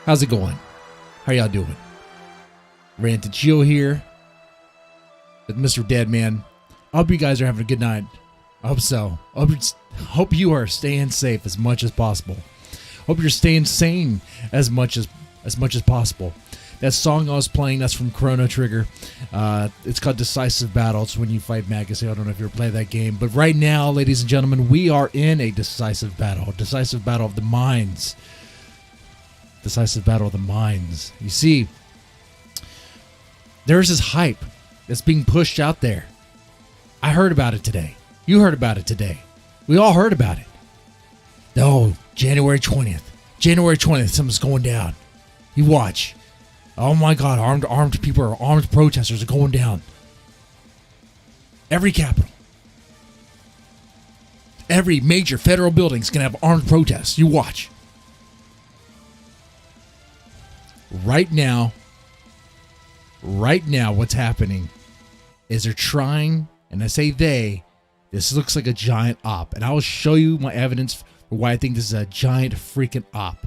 How's it going? How y'all doing? Rant and Gio here with Mr. Deadman. I hope you guys are having a good night. I hope so. Hope you are staying safe as much as possible. Hope you're staying sane as much as possible. That song I was playing, that's from Chrono Trigger. It's called Decisive Battle. It's when you fight Magus. I don't know if you ever played that game. But right now, ladies and gentlemen, we are in a decisive battle. Decisive battle of the minds. Decisive battle of the minds. You see, there's this hype that's being pushed out there. I heard about it today. You heard about it today. We all heard about it. No, January 20th. January 20th, something's going down. You watch. Oh my God, armed people or armed protesters are going down. Every capital. Every major federal building is going to have armed protests. You watch. Right now, what's happening is they're trying, and I say this looks like a giant op. And I will show you my evidence for why I think this is a giant freaking op.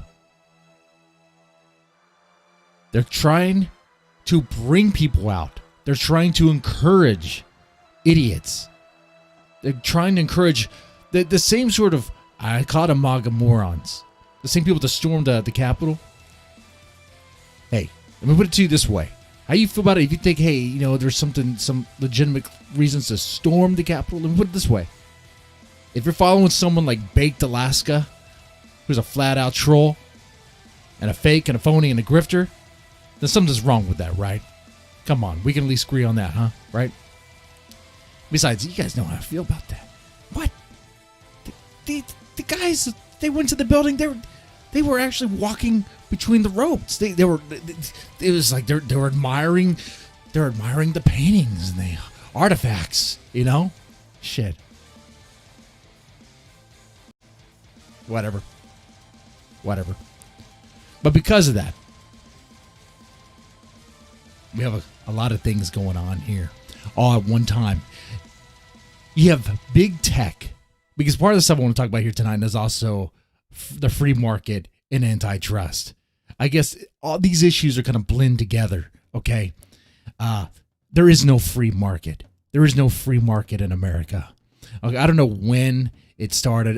They're trying to bring people out. They're trying to encourage idiots. They're trying to encourage the same sort of, I call them MAGA morons. The same people that stormed the Capitol. Hey, let me put it to you this way. How you feel about it if you think, hey, you know, there's some legitimate reasons to storm the Capitol? Let me put it this way. If you're following someone like Baked Alaska, who's a flat-out troll, and a fake and a phony and a grifter, then something's wrong with that, right? Come on, we can at least agree on that, huh? Right? Besides, you guys know how I feel about that. What? The guys, they went to the building, they were actually walking between the ropes. It was like they were admiring the paintings and the artifacts, you know? Shit. Whatever. But because of that, we have a lot of things going on here all at one time. You have big tech, because part of the stuff I want to talk about here tonight is also the free market and antitrust. I guess all these issues are kind of blend together, okay? There is no free market. There is no free market in America. Okay, I don't know when it started.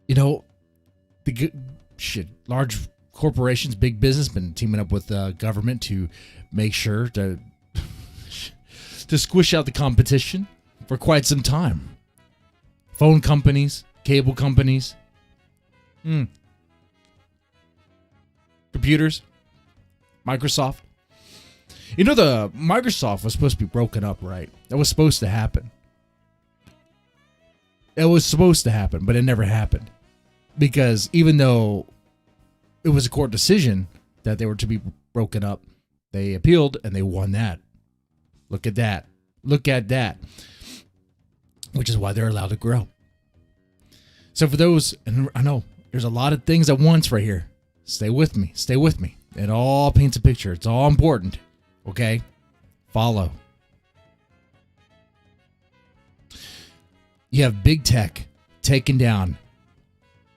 You know, large corporations, big business, been teaming up with government to make sure to squish out the competition for quite some time. Phone companies, cable companies, computers, Microsoft. You know, the Microsoft was supposed to be broken up, right? That was supposed to happen. It was supposed to happen, but it never happened. Because even though it was a court decision that they were to be broken up, they appealed and they won that. Look at that. Which is why they're allowed to grow. So for those, and I know there's a lot of things at once right here. Stay with me. It all paints a picture. It's all important. Okay? Follow. You have big tech taking down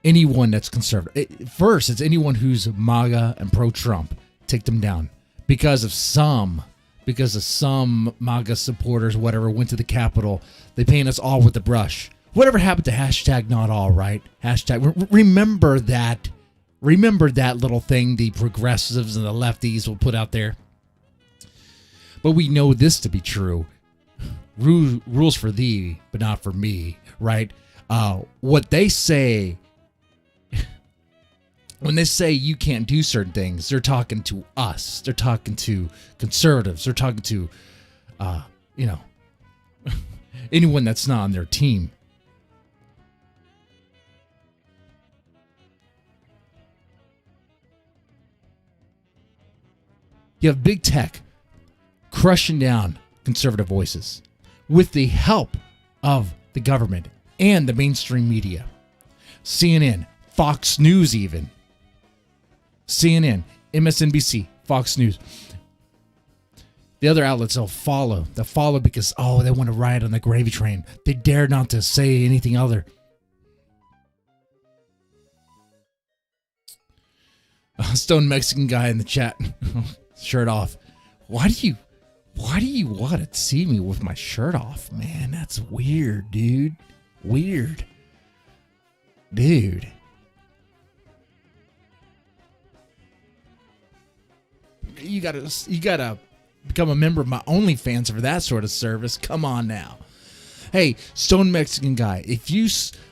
anyone that's conservative. First, it's anyone who's MAGA and pro-Trump. Take them down. Because some MAGA supporters, whatever, went to the Capitol. They paint us all with the brush. Whatever happened to hashtag not all, right? Hashtag. Remember that little thing the progressives and the lefties will put out there. But we know this to be true. Rules for thee, but not for me, right? What they say, when they say you can't do certain things, they're talking to us. They're talking to conservatives. They're talking to, anyone that's not on their team. You have big tech crushing down conservative voices with the help of the government and the mainstream media. CNN, Fox News even. CNN, MSNBC, Fox News. The other outlets will follow. They'll follow because, they want to ride on the gravy train. They dare not to say anything other. Stone Mexican guy in the chat, shirt off. Why do you want to see me with my shirt off, man? That's weird, dude. Weird. Dude. You gotta become a member of my OnlyFans for that sort of service. Come on now. Hey, Stone Mexican guy,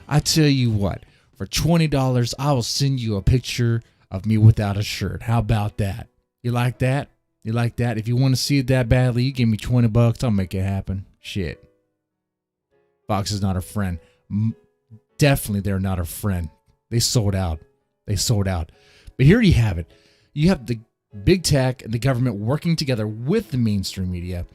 I tell you what, for $20, I will send you a picture of me without a shirt. How about that? You like that? You like that? If you want to see it that badly, you give me $20, I'll make it happen. Shit. Fox is not a friend. Definitely they're not a friend. They sold out. They sold out. But here you have it. You have the big tech and the government working together with the mainstream media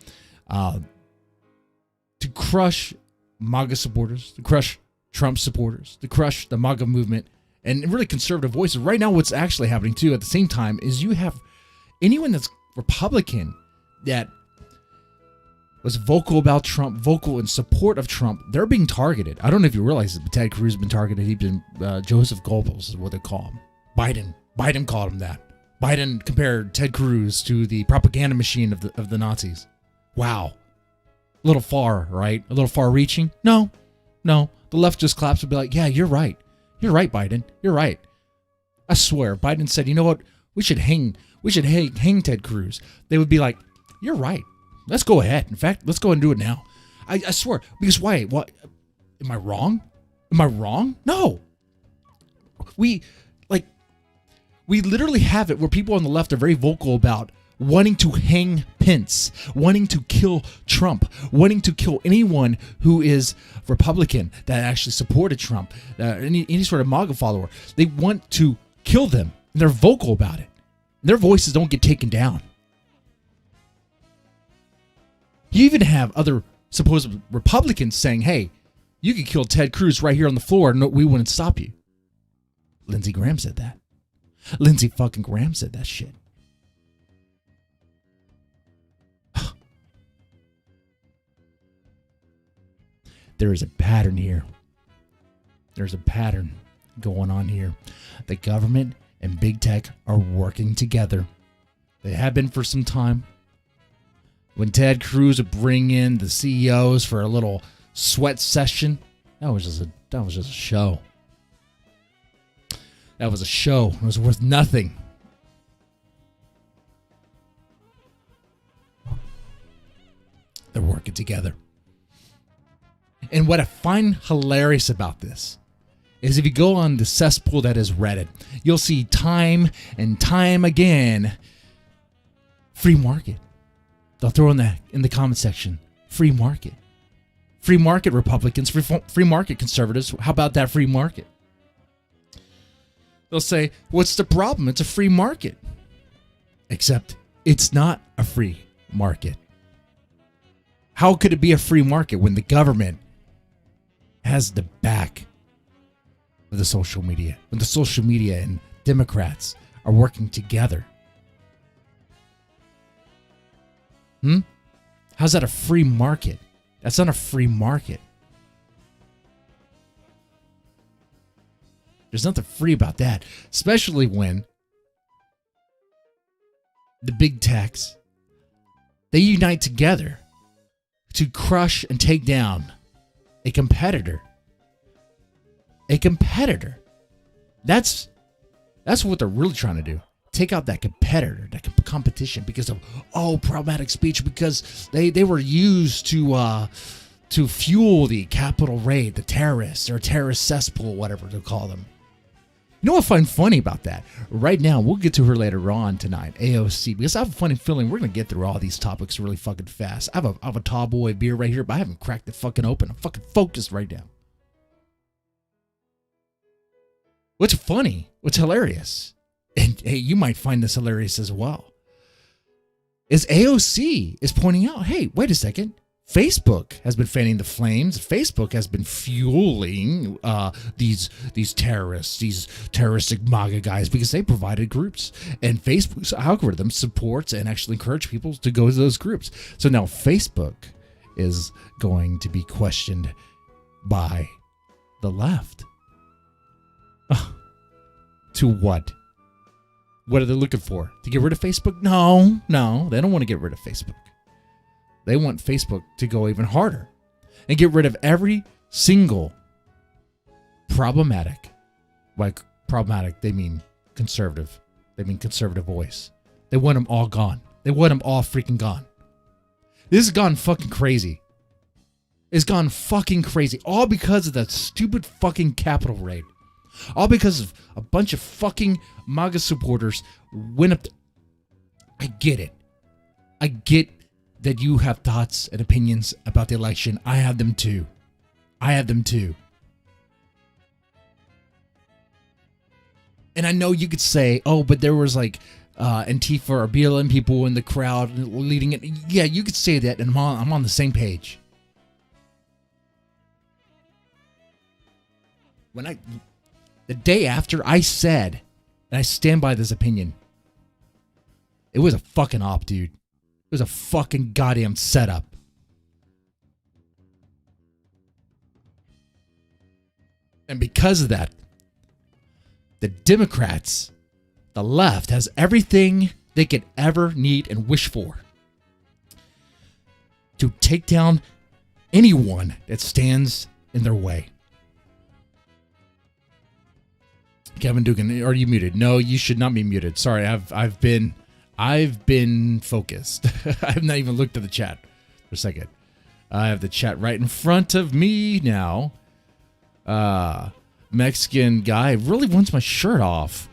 to crush MAGA supporters, to crush Trump supporters, to crush the MAGA movement, and really conservative voices. Right now, what's actually happening, too, at the same time, is you have anyone that's Republican that was vocal about Trump, vocal in support of Trump, they're being targeted. I don't know if you realize that Ted Cruz has been targeted. He's been Joseph Goebbels is what they call him. Biden called him that. Biden compared Ted Cruz to the propaganda machine of the Nazis. Wow. A little far, right? A little far-reaching? No. The left just claps and be like, yeah, you're right. You're right, Biden. You're right. I swear, Biden said, you know what? We should hang Ted Cruz. They would be like, you're right. Let's go ahead. In fact, let's go and do it now. I swear. Because why? What? Am I wrong? Am I wrong? No. We literally have it where people on the left are very vocal about wanting to hang Pence, wanting to kill Trump, wanting to kill anyone who is Republican that actually supported Trump, any sort of MAGA follower. They want to kill them. And they're vocal about it. Their voices don't get taken down. You even have other supposed Republicans saying, hey, you could kill Ted Cruz right here on the floor and we wouldn't stop you. Lindsey Graham said that. Lindsey fucking Graham said that shit. There is a pattern here. There's a pattern going on here. The government and big tech are working together. They have been for some time. When Ted Cruz would bring in the CEOs for a little sweat session, that was just a show. That was a show. It was worth nothing. They're working together. And what I find hilarious about this is if you go on the cesspool that is Reddit, you'll see time and time again, free market. They'll throw in the comment section, free market. Free market Republicans, free market conservatives. How about that free market? They'll say, what's the problem? It's a free market. Except it's not a free market. How could it be a free market when the government has the back of the social media? When the social media and Democrats are working together? How's that a free market? That's not a free market. There's nothing free about that, especially when the big techs, they unite together to crush and take down a competitor. A competitor. That's what they're really trying to do. Take out that competitor, that competition, because of problematic speech, because they were used to fuel the Capitol raid, the terrorists, or terrorist cesspool, whatever they call them. You know what I find funny about that? Right now, we'll get to her later on tonight, AOC, because I have a funny feeling we're going to get through all these topics really fucking fast. I have a tall boy beer right here, but I haven't cracked it fucking open. I'm fucking focused right now. What's funny, what's hilarious, and hey, you might find this hilarious as well, is AOC is pointing out, hey, wait a second. Facebook has been fanning the flames. Facebook has been fueling these terrorists, these terroristic MAGA guys, because they provided groups. And Facebook's algorithm supports and actually encourages people to go to those groups. So now Facebook is going to be questioned by the left. To what? What are they looking for? To get rid of Facebook? No, they don't want to get rid of Facebook. They want Facebook to go even harder and get rid of every single problematic. By problematic, they mean conservative. They mean conservative voice. They want them all gone. They want them all freaking gone. This has gone fucking crazy. It's gone fucking crazy. All because of that stupid fucking Capitol raid. All because of a bunch of fucking MAGA supporters went up. I get it. I get that you have thoughts and opinions about the election. I have them too. And I know you could say, oh, but there was like Antifa or BLM people in the crowd leading it. Yeah, you could say that, and I'm on the same page. The day after I said, and I stand by this opinion, it was a fucking op, dude. It was a fucking goddamn setup. And because of that, the Democrats, the left, has everything they could ever need and wish for to take down anyone that stands in their way. Kevin Dugan, are you muted? No, you should not be muted. Sorry, I've been focused. I have not even looked at the chat for a second. I have the chat right in front of me now. Mexican guy really wants my shirt off.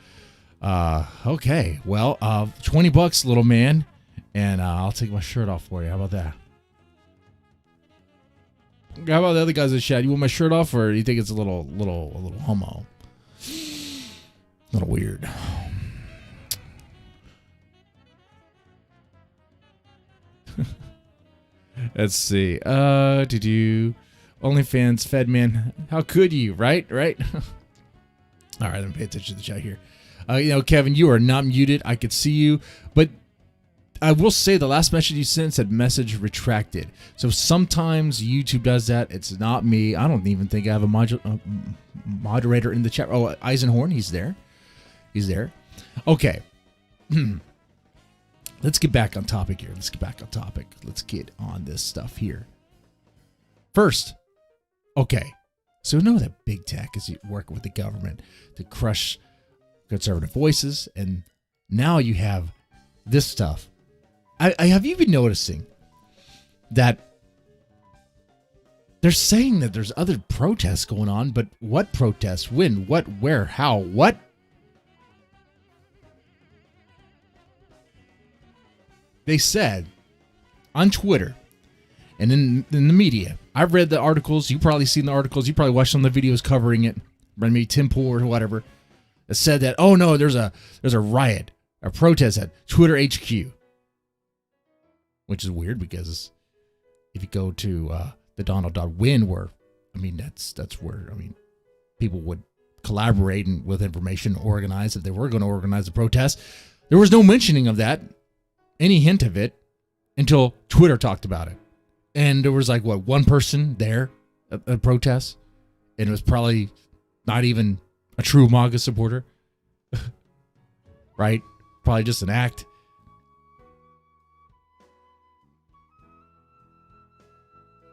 Okay, well, $20, little man, and I'll take my shirt off for you. How about that? How about the other guys in the chat? You want my shirt off, or do you think it's a little homo? A little weird. Let's see. Did you OnlyFans Fed man? How could you? Right. All right. Let me pay attention to the chat here. Kevin, you are not muted. I could see you, but I will say the last message you sent said message retracted. So sometimes YouTube does that. It's not me. I don't even think I have a moderator in the chat. Oh, Eisenhorn, he's there. Okay. Let's get back on topic here. Let's get on this stuff here. First, okay. So we know that big tech is working with the government to crush conservative voices, and now you have this stuff. I have you been noticing that they're saying that there's other protests going on, but what protests? When? What? Where? How? What? They said on Twitter and in the media. I've read the articles. You've probably seen the articles. You probably watched some of the videos covering it. Maybe Tim Pool or whatever. That said that, oh no, there's a riot, a protest at Twitter HQ. Which is weird because if you go to the Donald.win, where, that's where, people would collaborate and with information organize if they were going to organize a protest. There was no mentioning of that, any hint of it, until Twitter talked about it. And there was one person there at a protest, and it was probably not even a true MAGA supporter, right? Probably just an act.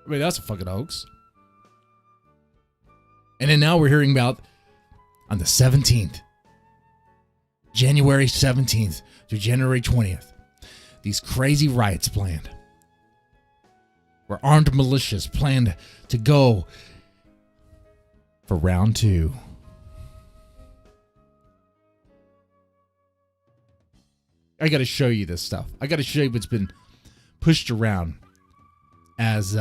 That's a fucking hoax. And then now we're hearing about on the 17th, January 17th to January 20th, these crazy riots planned, where armed militias planned to go for round 2. I got to show you this stuff. I got to show you what's been pushed around as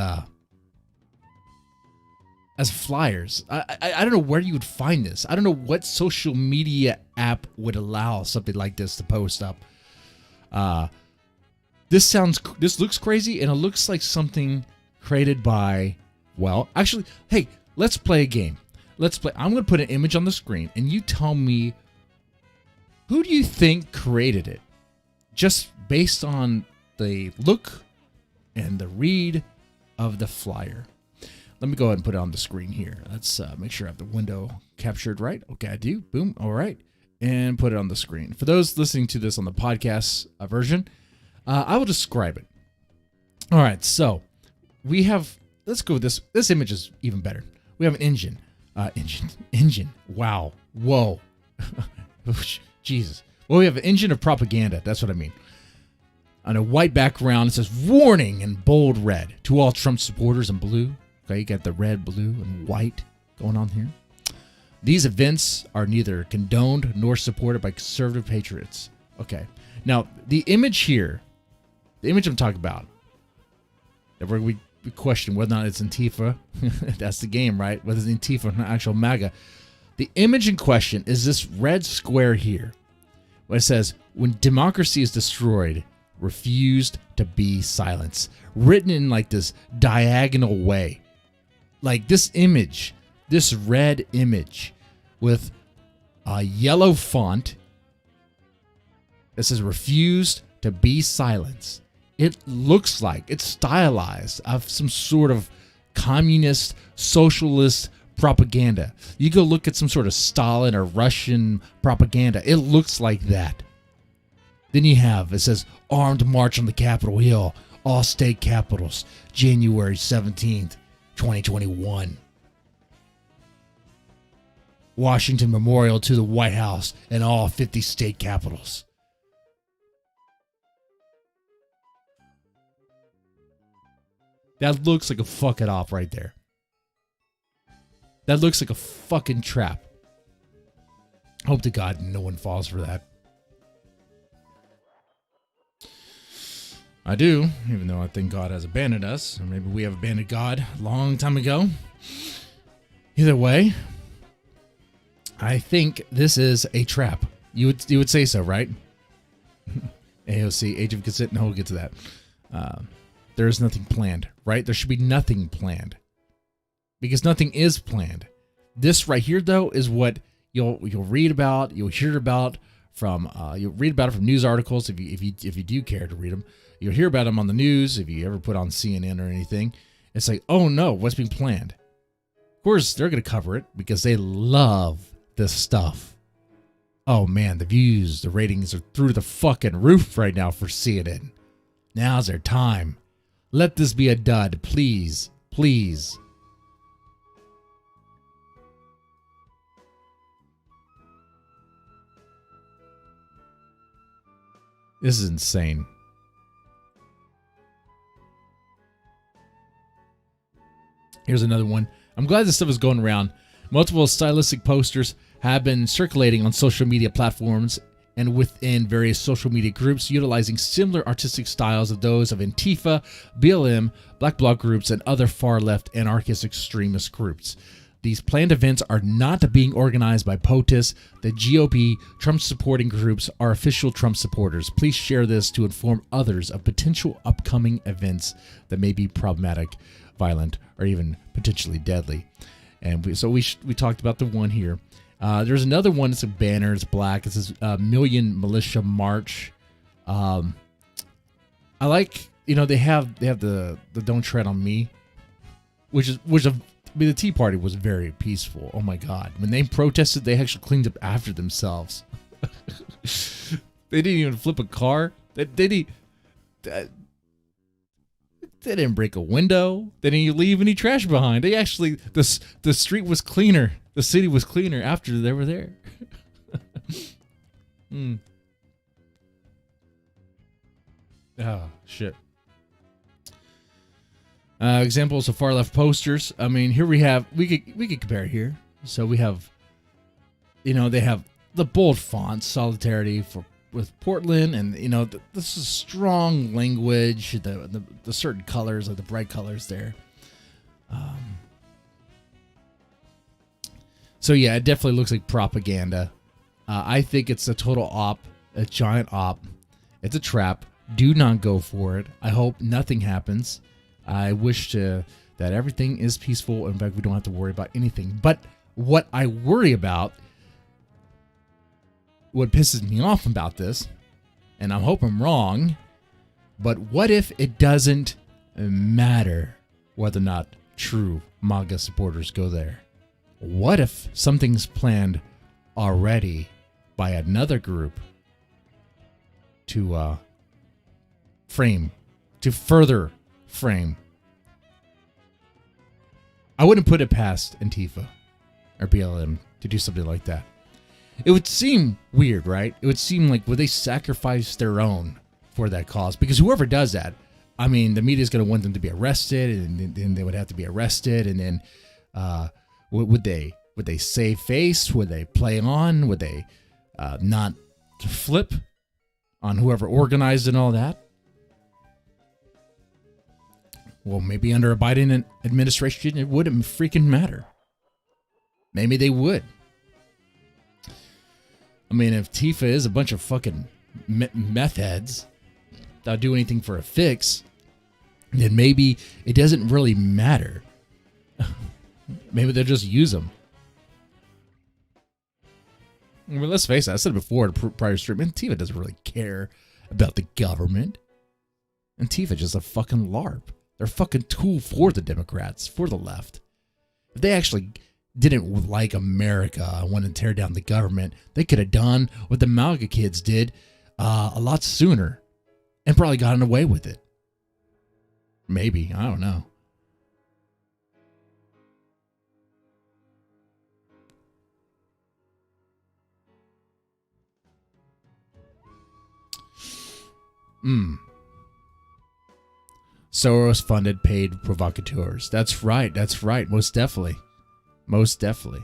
flyers. I don't know where you would find this. I don't know what social media app would allow something like this to post up. This looks crazy, and it looks like something created by, actually, hey, let's play a game. I'm going to put an image on the screen, and you tell me, who do you think created it? Just based on the look and the read of the flyer. Let me go ahead and put it on the screen here. Let's make sure I have the window captured right. Okay, I do. Boom. All right. and put it on the screen. For those listening to this on the podcast version, I will describe it. All right, so we have, let's go with this. This image is even better. We have an engine. Engine. Wow. Whoa. Jesus. Well, we have an engine of propaganda. That's what I mean. On a white background, it says warning in bold red to all Trump supporters in blue. Okay, you got the red, blue, and white going on here. These events are neither condoned nor supported by conservative patriots. Okay. Now, the image here, the image I'm talking about, that we question whether or not it's Antifa. That's the game, right? Whether it's Antifa or not actual MAGA. The image in question is this red square here, where it says, when democracy is destroyed, refused to be silenced. Written in like this diagonal way. Like this image, this red image with a yellow font that says refused to be silenced. It looks like it's stylized of some sort of communist, socialist propaganda. You go look at some sort of Stalin or Russian propaganda. It looks like that. Then you have, it says, armed march on the Capitol Hill, all state capitals, January 17th, 2021. Washington Memorial to the White House and all 50 state capitals. That looks like a fucking op right there. That looks like a fucking trap. Hope to God no one falls for that. I do, even though I think God has abandoned us. Or maybe we have abandoned God a long time ago. Either way, I think this is a trap. You would say so, right? AOC, age of consent. No, we'll get to that. There is nothing planned, right? There should be nothing planned. Because nothing is planned. This right here, though, is what you'll read about, you'll hear about from you'll read about it from news articles if you do care to read them. You'll hear about them on the news if you ever put on CNN or anything. It's like, oh no, what's being planned? Of course, they're going to cover it because they love this stuff. Oh man, the views, the ratings are through the fucking roof right now for CNN. Now's their time. Let this be a dud, please, please. This is insane. Here's another one. I'm glad this stuff is going around. Multiple stylistic posters have been circulating on social media platforms and within various social media groups utilizing similar artistic styles of those of Antifa, BLM, Black Bloc groups, and other far-left anarchist extremist groups. These planned events are not being organized by POTUS, the GOP, Trump-supporting groups, or official Trump supporters. Please share this to inform others of potential upcoming events that may be problematic, violent, or even potentially deadly. And we talked about the one here. There's another one. It's a banner. It's black. It says Million Militia March. I like, they have the Don't Tread on Me, which the Tea Party was very peaceful. Oh my God. When they protested, they actually cleaned up after themselves. They didn't even flip a car. They didn't break a window. They didn't leave any trash behind. They actually, the street was cleaner. The city was cleaner after they were there. Oh, shit. Examples of far left posters. I mean, here we could compare here. So we have, they have the bold font, solidarity with Portland, and this is strong language, the certain colors, like the bright colors there. So yeah, it definitely looks like propaganda. I think it's a total op, a giant op. It's a trap. Do not go for it. I hope nothing happens. I wish that everything is peaceful. In fact, we don't have to worry about anything. But what I worry about, what pisses me off about this, and I hope I'm wrong, but what if it doesn't matter whether or not true MAGA supporters go there? What if something's planned already by another group to further frame. I wouldn't put it past Antifa or BLM to do something like that. It would seem weird, right? It would seem like, would they sacrifice their own for that cause? Because whoever does that, I mean, the media is going to want them to be arrested, and then they would have to be arrested, and then would they save face? Would they play on? Would they not flip on whoever organized and all that? Well, maybe under a Biden administration, it wouldn't freaking matter. Maybe they would. I mean, if Tifa is a bunch of fucking meth heads that'll do anything for a fix, then maybe it doesn't really matter. Maybe they'll just use them. I mean, let's face it. I said it before in prior stream. Antifa doesn't really care about the government. Antifa just a fucking LARP. They're a fucking tool for the Democrats, for the left. If they actually didn't like America and wanted to tear down the government, they could have done what the MAGA kids did a lot sooner and probably gotten away with it. Maybe. I don't know. Soros-funded paid provocateurs. That's right. That's right. Most definitely. Most definitely.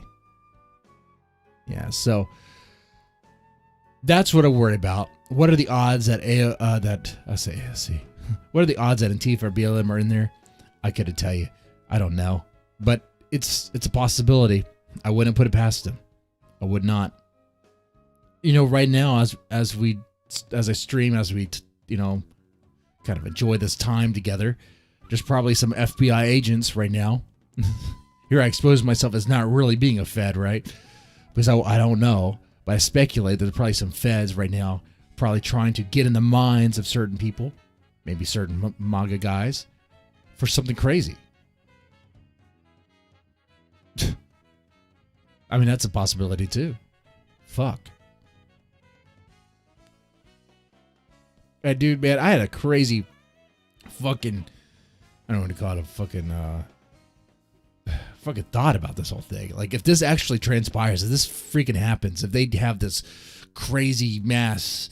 Yeah, so that's what I worry about. What are the odds that AOC? What are the odds that Antifa or BLM are in there? I couldn't tell you. I don't know. But it's a possibility. I wouldn't put it past them. I would not. You know, right now as I stream, as we kind of enjoy this time together, there's probably some FBI agents right now. Here I expose myself as not really being a Fed, right? Because I don't know, but I speculate there's probably some Feds right now probably trying to get in the minds of certain people, maybe certain MAGA guys, for something crazy. I mean, that's a possibility too. Fuck. Hey, dude, man, I had a crazy fucking, I don't know what to call it, a fucking thought about this whole thing. Like, if this actually transpires, if this freaking happens, if they have this crazy mass,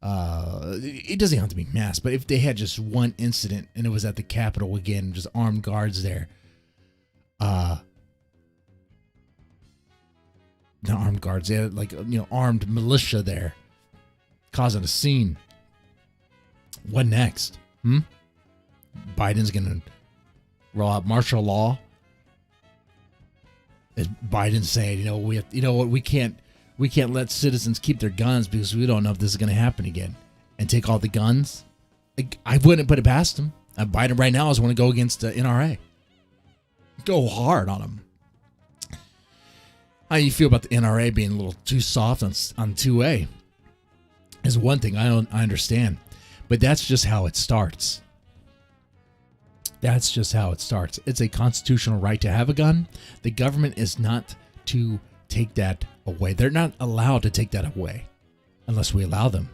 it doesn't have to be mass, but if they had just one incident and it was at the Capitol again, just armed guards there, not armed guards, they had armed militia there, causing a scene. What next? Biden's gonna roll out martial law. Is Biden saying, we can't let citizens keep their guns because we don't know if this is gonna happen again, and take all the guns? I wouldn't put it past him. Biden right now is want to go against the NRA. Go hard on him. How you feel about the NRA being a little too soft on 2A is one thing I understand. But that's just how it starts. That's just how it starts. It's a constitutional right to have a gun. The government is not to take that away. They're not allowed to take that away unless we allow them.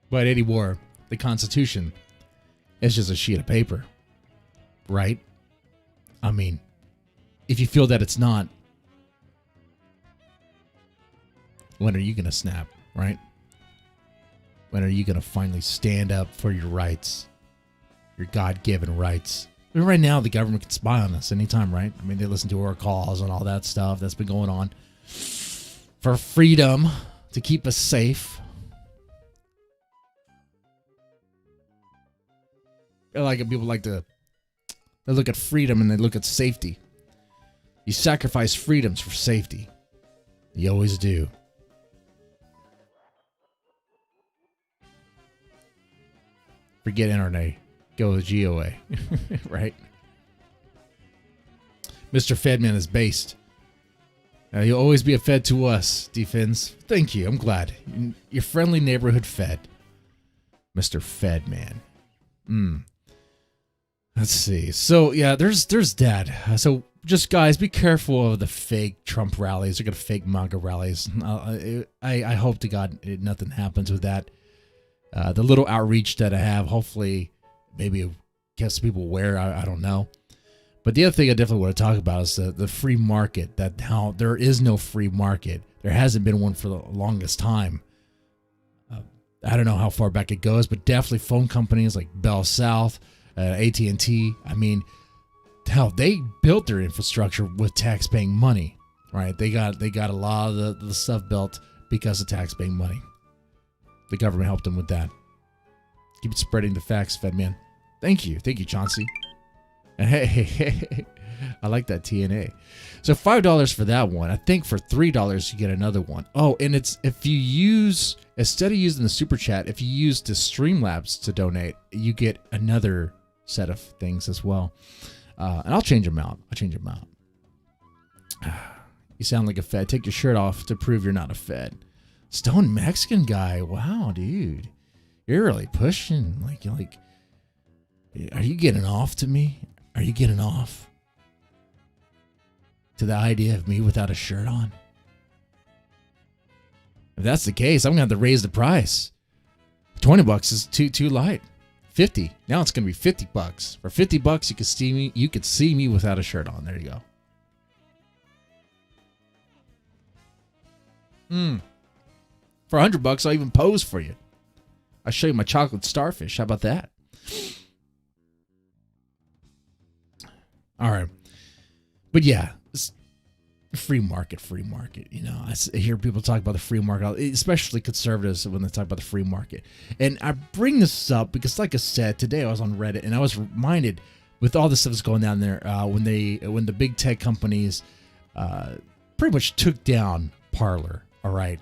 But anymore, the Constitution is just a sheet of paper, right? I mean, if you feel that it's not, when are you going to snap, right? When are you going to finally stand up for your rights, your God-given rights? I mean, right now, the government can spy on us anytime, right? I mean, they listen to our calls and all that stuff that's been going on for freedom, to keep us safe. People like to, they look at freedom and they look at safety. You sacrifice freedoms for safety. You always do. Forget NRA. Go with GOA. Right? Mr. Fedman is based. You'll always be a Fed to us, Defense. Thank you. I'm glad. Your friendly neighborhood Fed. Mr. Fedman. Let's see. So, yeah, there's that. So, just guys, be careful of the fake Trump rallies. They're gonna fake MAGA rallies. I hope to God nothing happens with that. The little outreach that I have, hopefully, maybe gets people aware. I don't know. But the other thing I definitely want to talk about is the free market. That how there is no free market. There hasn't been one for the longest time. I don't know how far back it goes, but definitely phone companies like Bell South, AT&T. I mean, hell, they built their infrastructure with tax-paying money, right? They got a lot of the stuff built because of tax-paying money. The government helped them with that. Keep spreading the facts, Fedman. Thank you, Chauncey. Hey, I like that TNA. So $5 for that one. I think for $3 you get another one. Oh, and it's if you use, instead of using the super chat, if you use the Streamlabs to donate, you get another set of things as well. And I'll change them out. You sound like a Fed. Take your shirt off to prove you're not a Fed. Stone Mexican guy. Wow, dude. You're really pushing. Like, are you getting off to me? Are you getting off to the idea of me without a shirt on? If that's the case, I'm going to have to raise the price. $20 is too light. 50. Now it's going to be $50. For $50, you could see me without a shirt on. There you go. For $100, I'll even pose for you. I'll show you my chocolate starfish. How about that? All right. But yeah, free market. You know, I hear people talk about the free market, especially conservatives when they talk about the free market. And I bring this up because, like I said, today I was on Reddit and I was reminded with all the stuff that's going down there when the big tech companies pretty much took down Parler. All right.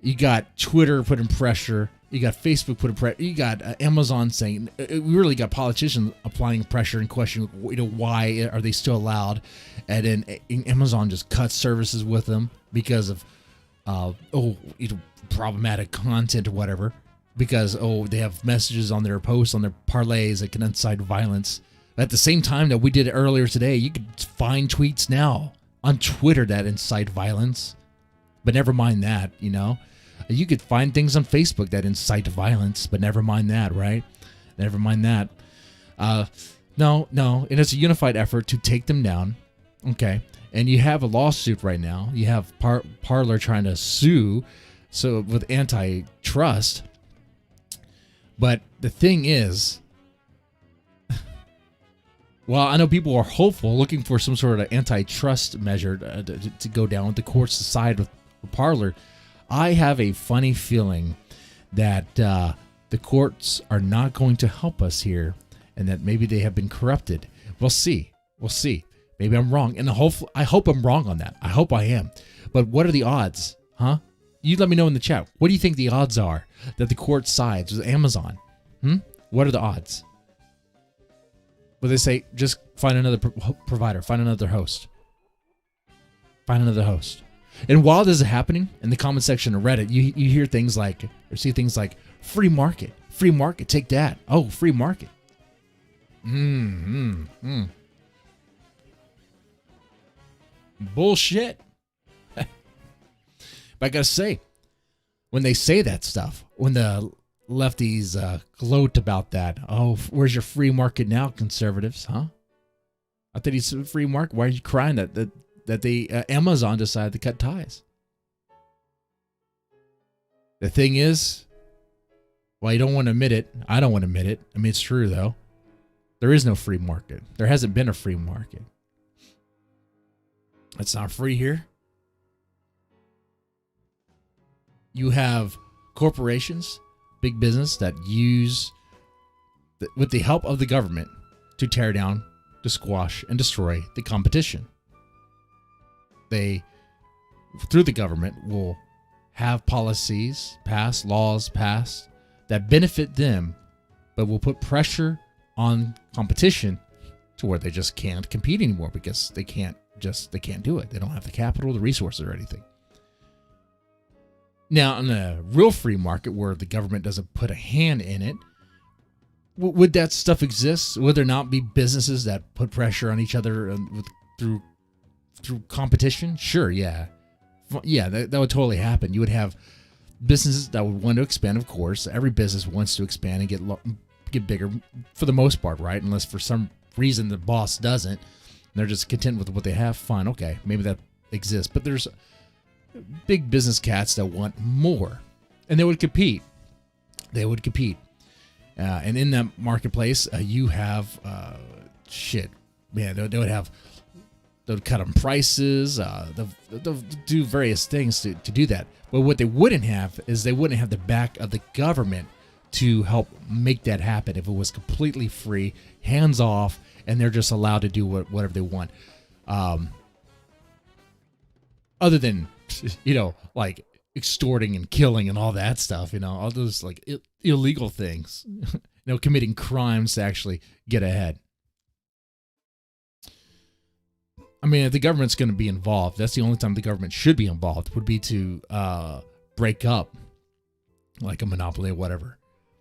You got Twitter putting pressure. You got Facebook putting pressure. You got Amazon saying, we really got politicians applying pressure and questioning, why are they still allowed? And then Amazon just cuts services with them because of, problematic content or whatever. Because, they have messages on their posts, on their parlays that can incite violence. At the same time that we did it earlier today, you could find tweets now on Twitter that incite violence. But never mind that, you know. You could find things on Facebook that incite violence, but never mind that, right? Never mind that. No. And it's a unified effort to take them down. Okay. And you have a lawsuit right now. You have Parler trying to sue with antitrust. But the thing is, well, I know people are hopeful, looking for some sort of antitrust measure to go down with the courts to side with Parler. I have a funny feeling that the courts are not going to help us here and that maybe they have been corrupted. We'll see. Maybe I'm wrong. And I hope I'm wrong on that. I hope I am. But what are the odds? Huh? You let me know in the chat. What do you think the odds are that the court sides with Amazon? What are the odds? Well, they say, just find another provider. Find another host. And while this is happening, in the comment section of Reddit, you hear things like, or see things like, free market, take that. Oh, free market. Bullshit. But I gotta say, when they say that stuff, when the lefties gloat about that, where's your free market now, conservatives, huh? I thought he's free market. Why are you crying that Amazon decided to cut ties? The thing is, well, you don't want to admit it. I don't want to admit it. I mean, it's true, though. There is no free market. There hasn't been a free market. It's not free here. You have corporations, big business that use, with the help of the government, to tear down, to squash, and destroy the competition. They, through the government, will have policies passed, laws passed that benefit them, but will put pressure on competition to where they just can't compete anymore because they can't do it. They don't have the capital, the resources, or anything. Now, in a real free market where the government doesn't put a hand in it, would that stuff exist? Would there not be businesses that put pressure on each other with through competition? Sure, yeah. Yeah, that would totally happen. You would have businesses that would want to expand, of course. Every business wants to expand and get bigger for the most part, right? Unless for some reason the boss doesn't. They're just content with what they have. Fine, okay, maybe that exists. But there's big business cats that want more, and they would compete. And in that marketplace, you have man. They would cut on prices. They'll do various things to do that. But what they wouldn't have is they wouldn't have the back of the government to help make that happen. If it was completely free, hands off, and they're just allowed to do whatever they want, other than like extorting and killing and all that stuff, all those like illegal things, committing crimes to actually get ahead. I mean, if the government's going to be involved, that's the only time the government should be involved, would be to break up like a monopoly or whatever.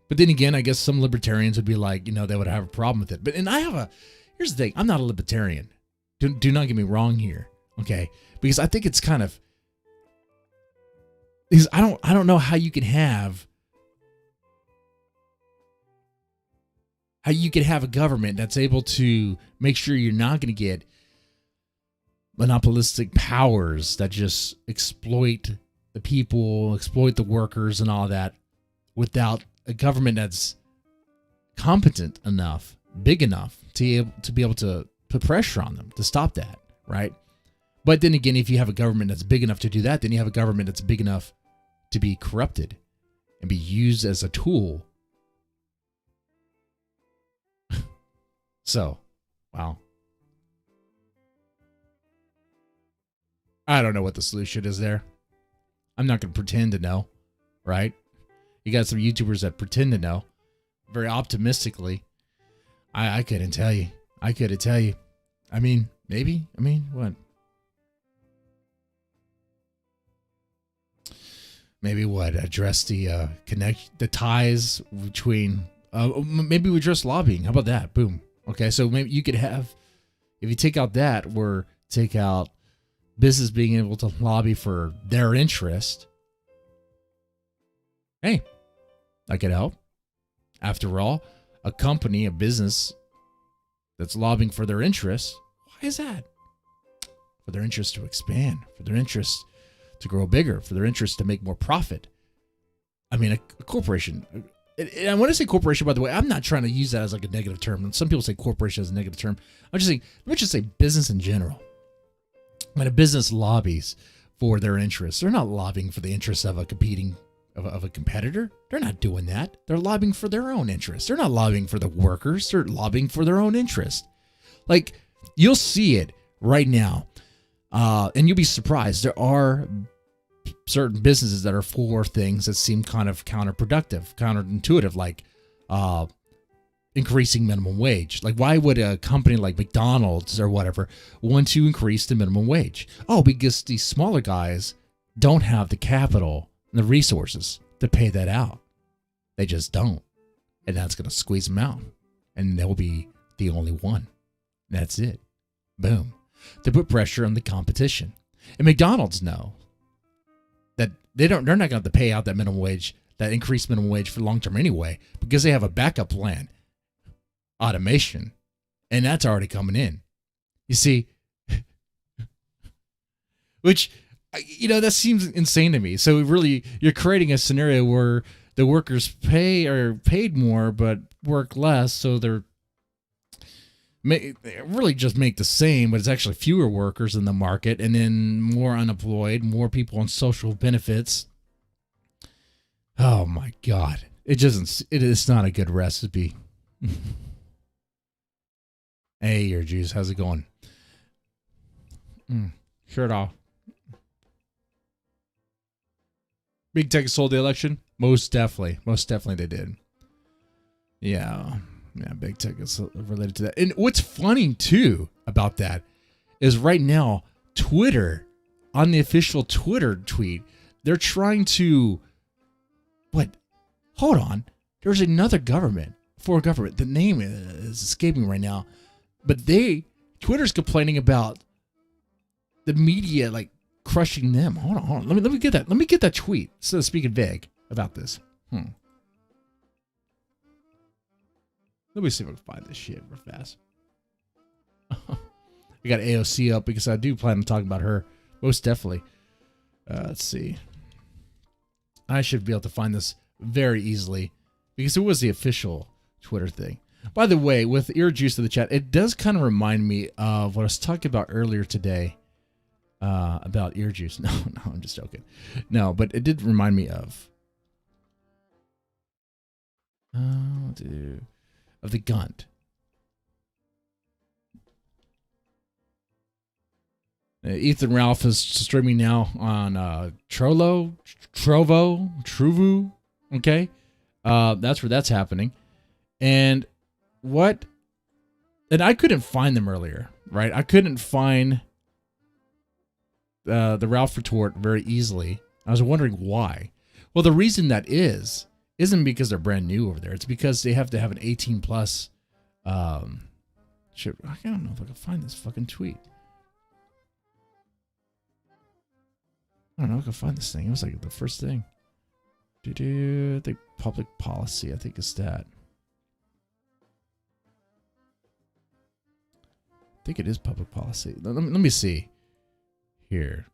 But then again, I guess some libertarians would be like, they would have a problem with it. Here's the thing, I'm not a libertarian. Do not get me wrong here, okay? Because I think it's kind of, because I don't know how you can have a government that's able to make sure you're not going to get monopolistic powers that just exploit the people, exploit the workers and all that, without a government that's competent enough, big enough to be able to put pressure on them to stop that, right? But then again, if you have a government that's big enough to do that, then you have a government that's big enough to be corrupted and be used as a tool. So, wow. I don't know what the solution is there. I'm not going to pretend to know, right? You got some YouTubers that pretend to know very optimistically. I couldn't tell you. I couldn't tell you. I mean, maybe. I mean, what? Maybe what? Address the the ties between. Maybe we address lobbying. How about that? Boom. Okay, so maybe you could have, if you take out that, or take out business being able to lobby for their interest. Hey, that could help. After all, a company, a business that's lobbying for their interests, why is that? For their interest to expand, for their interest to grow bigger, for their interest to make more profit. I mean, a corporation, and when I say corporation, by the way, I'm not trying to use that as like a negative term. And some people say corporation as a negative term. I'm just saying, let me just say business in general. When a business lobbies for their interests, they're not lobbying for the interests of a competitor. They're not doing that. They're lobbying for their own interests. They're not lobbying for the workers. They're lobbying for their own interest. Like, you'll see it right now, and you'll be surprised. There are certain businesses that are for things that seem kind of counterproductive, counterintuitive, like increasing minimum wage. Like, why would a company like McDonald's or whatever want to increase the minimum wage? Oh, because these smaller guys don't have the capital and the resources to pay that out. They just don't. And that's going to squeeze them out. And they'll be the only one. That's it. Boom. To put pressure on the competition. And McDonald's know that they're not going to have to pay out that minimum wage, that increased minimum wage for long term anyway, because they have a backup plan. Automation, and that's already coming in. You see, which, that seems insane to me. So really, you're creating a scenario where the workers are paid more but work less, so they really just make the same, but it's actually fewer workers in the market, and then more unemployed, more people on social benefits. Oh my God, it's not a good recipe. Hey, your juice, how's it going? Shirt off. Big Tech sold the election? Most definitely they did. Yeah, Big Tech is related to that. And what's funny too about that is right now, Twitter, on the official Twitter tweet, they're trying to, hold on, there's another government, the name is escaping right now. But Twitter's complaining about the media like crushing them. Hold on. Let me get that. Let me get that tweet. So speaking vague about this. Let me see if I can find this shit real fast. I got AOC up because I do plan on talking about her most definitely. Let's see. I should be able to find this very easily because it was the official Twitter thing. By the way, with ear juice in the chat, it does kind of remind me of what I was talking about earlier today about ear juice. No, I'm just joking. No, but it did remind me of the Gunt. Ethan Ralph is streaming now on Trovo. Okay, that's where that's happening. And I couldn't find them earlier, right? I couldn't find the Ralph retort very easily. I was wondering why. Well, the reason that isn't because they're brand new over there. It's because they have to have an 18 plus. Shit, I don't know if I can find this fucking tweet. I don't know if I can find this thing. It was like the first thing. I think public policy. I think is that. I think it is public policy. Let me see here.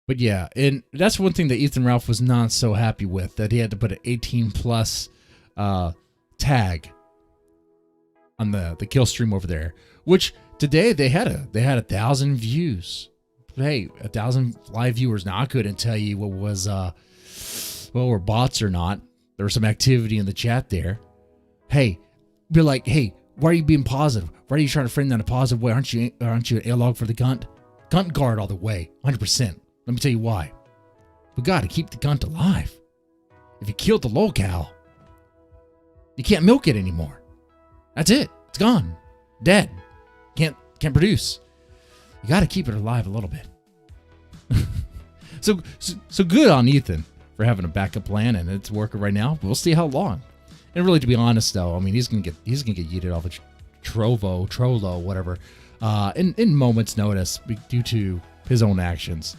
But yeah, and that's one thing that Ethan Ralph was not so happy with, that he had to put an 18 plus tag on the kill stream over there, which today they had 1,000 views. Hey, 1,000 live viewers. Now I couldn't tell you what was were bots or not. There was some activity in the chat there. Hey, be like, hey, why are you being positive? Why are you trying to frame that in a positive way? Aren't you an A-log for the Gunt? Gunt guard all the way, 100%. Let me tell you why. We got to keep the Gunt alive. If you killed the locale, you can't milk it anymore. That's it. It's gone. Dead. Can't produce. You got to keep it alive a little bit. So good on Ethan for having a backup plan, and it's working right now. We'll see how long. And really, to be honest, though, I mean, he's gonna get yeeted off of Trollo, whatever, in moments' notice due to his own actions.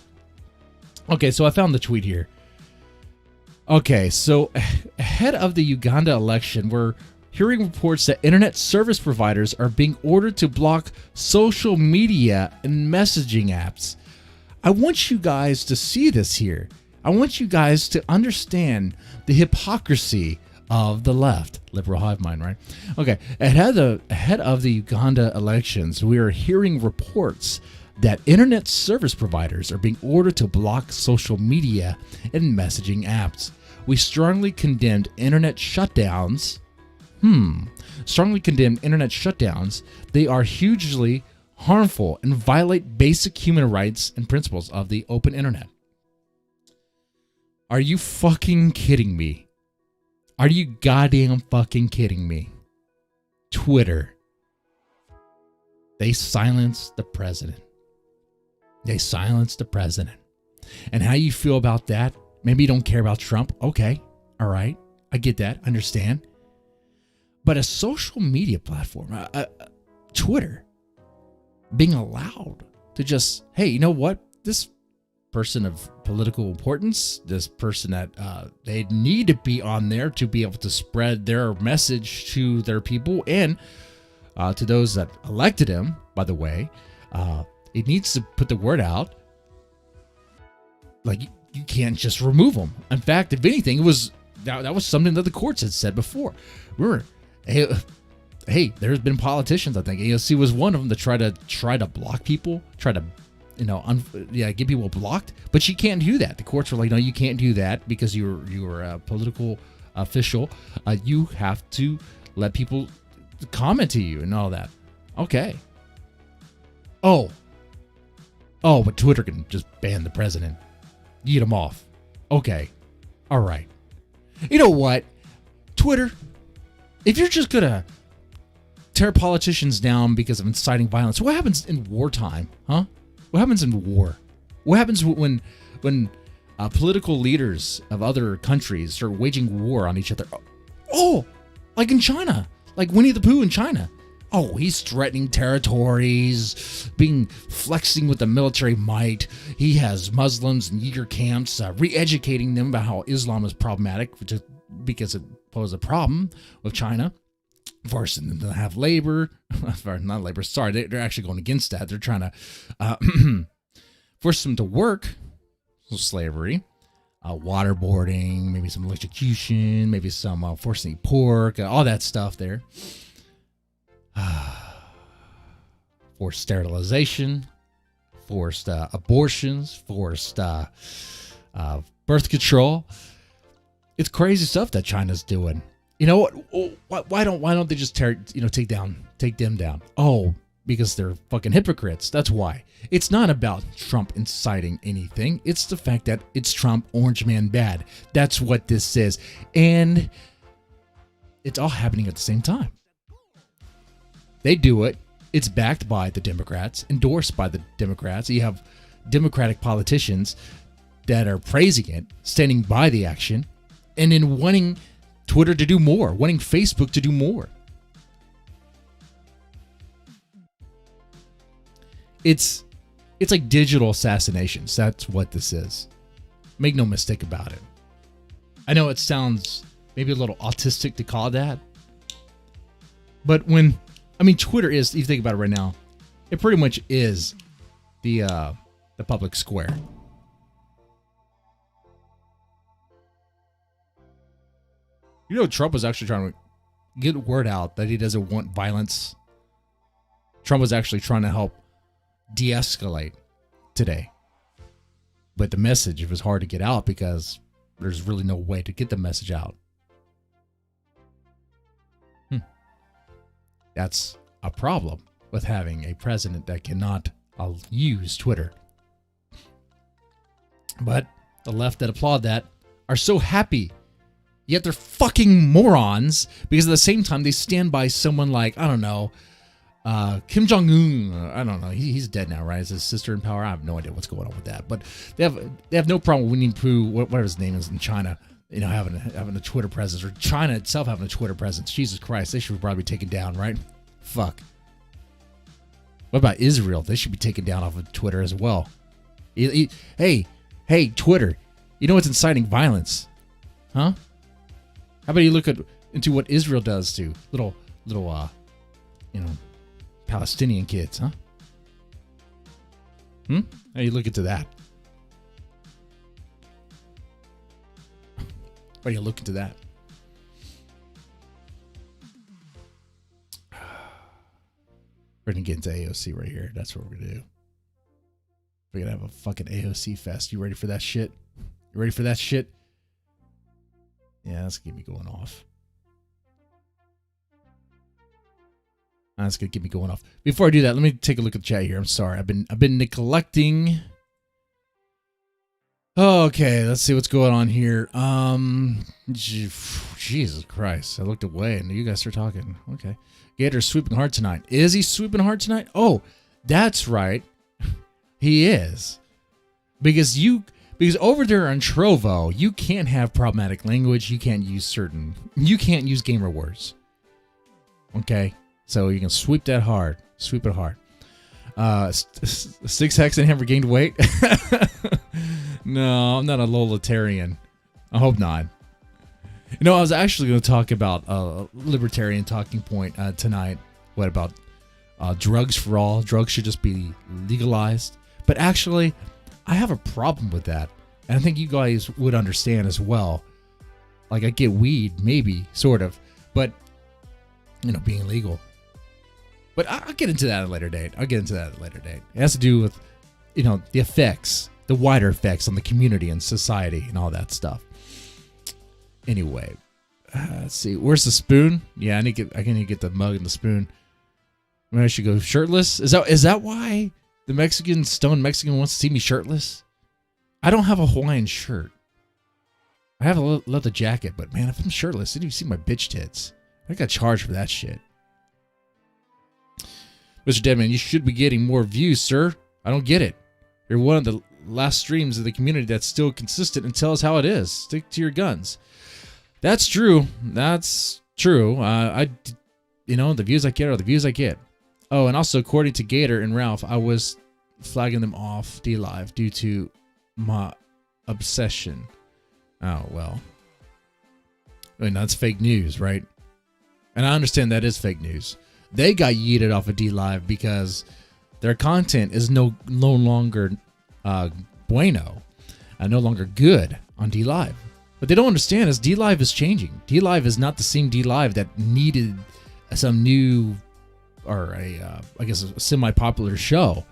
Okay, so I found the tweet here. Okay, so ahead of the Uganda election, we're hearing reports that internet service providers are being ordered to block social media and messaging apps. I want you guys to see this here. I want you guys to understand the hypocrisy of the left. Liberal hive mind, right? Okay, ahead of the Uganda elections, we are hearing reports that internet service providers are being ordered to block social media and messaging apps. We strongly condemned internet shutdowns. They are hugely harmful and violate basic human rights and principles of the open internet. Are you fucking kidding me? Are you goddamn fucking kidding me? Twitter. They silenced the president. And how you feel about that? Maybe you don't care about Trump. Okay. All right. I get that. Understand. But a social media platform, Twitter, being allowed to just, hey, you know what? This person of political importance, this person that they need to be on there to be able to spread their message to their people and to those that elected him, by the way, it needs to put the word out. Like, you can't just remove them. In fact, if anything, it was that was something that the courts had said before. Hey, there's been politicians, I think AOC was one of them, to try to block people, get people blocked, but she can't do that. The courts were like, no, you can't do that because you're a political official. You have to let people comment to you and all that. Okay. Oh, but Twitter can just ban the president, eat him off. Okay, all right. You know what, Twitter, if you're just gonna tear politicians down because of inciting violence, what happens in wartime, huh? What happens in war? What happens when political leaders of other countries start waging war on each other? Oh, like in China, like Winnie the Pooh in China. Oh, he's threatening territories, flexing with the military might. He has Muslims in Uyghur camps, re-educating them about how Islam is problematic because it poses a problem with China, forcing them to have labor. Not labor, sorry, they're actually going against that. They're trying to force them to work, so slavery. Waterboarding, maybe some electrocution, maybe some forcing pork, all that stuff there. Forced sterilization, forced abortions, forced birth control. It's crazy stuff that China's doing. You know what? Why don't they just take them down? Oh, because they're fucking hypocrites. That's why. It's not about Trump inciting anything. It's the fact that it's Trump, orange man bad. That's what this is. And it's all happening at the same time. They do it. It's backed by the Democrats, endorsed by the Democrats. You have Democratic politicians that are praising it, standing by the action, and then wanting Twitter to do more, wanting Facebook to do more. It's like digital assassinations. That's what this is. Make no mistake about it. I know it sounds maybe a little autistic to call it that. But Twitter is, if you think about it right now, it pretty much is the public square. You know, Trump was actually trying to get word out that he doesn't want violence. Trump was actually trying to help de-escalate today. But the message was hard to get out because there's really no way to get the message out. That's a problem with having a president that cannot use Twitter. But the left that applaud that are so happy. Yet they're fucking morons because at the same time they stand by someone like, I don't know, Kim Jong-un. I don't know. He's dead now, right? Is his sister in power? I have no idea what's going on with that. But they have no problem with Winnie Pooh, whatever his name is in China, having a Twitter presence, or China itself having a Twitter presence. Jesus Christ, they should probably be taken down, right? Fuck. What about Israel? They should be taken down off of Twitter as well. Hey, Twitter. You know what's inciting violence? Huh? How about you look into what Israel does to little Palestinian kids, huh? How do you look into that? Why do you look into that? We're gonna get into AOC right here. That's what we're gonna do. We're gonna have a fucking AOC fest. You ready for that shit? You ready for that shit? Yeah, that's gonna get me going off. That's gonna get me going off. Before I do that, let me take a look at the chat here. I'm sorry. I've been neglecting. Okay, let's see what's going on here. Jesus Christ. I looked away and you guys are talking. Okay. Gator's sweeping hard tonight. Is he sweeping hard tonight? Oh, that's right. He is. Because over there on Trovo, you can't have problematic language. You can't use gamer words. Okay? So you can sweep that hard. Sweep it hard. 6 Hex and Hammer gained weight. No, I'm not a Lolatarian. I hope not. I was actually going to talk about a libertarian talking point tonight. What about drugs for all? Drugs should just be legalized. But actually, I have a problem with that. And I think you guys would understand as well. Like, I get weed, maybe, sort of. But, being legal. But I'll get into that at a later date. It has to do with, the effects, the wider effects on the community and society and all that stuff. Anyway, let's see. Where's the spoon? Yeah, I need to get the mug and the spoon. Maybe I should go shirtless. Is that why the stone Mexican wants to see me shirtless? I don't have a Hawaiian shirt. I have a leather jacket, but man, if I'm shirtless, then you see my bitch tits. I got charged for that shit. Mr. Deadman, you should be getting more views, sir. I don't get it. You're one of the last streams of the community that's still consistent and tell us how it is. Stick to your guns. That's true. the views I get are the views I get. Oh, and also according to Gator and Ralph, I was flagging them off DLive due to my obsession. Oh, well. I mean, that's fake news, right? And I understand that is fake news. They got yeeted off of DLive because their content is no longer bueno, no longer good on DLive. But they don't understand is DLive is changing. DLive is not the same DLive that needed some new or a semi-popular show.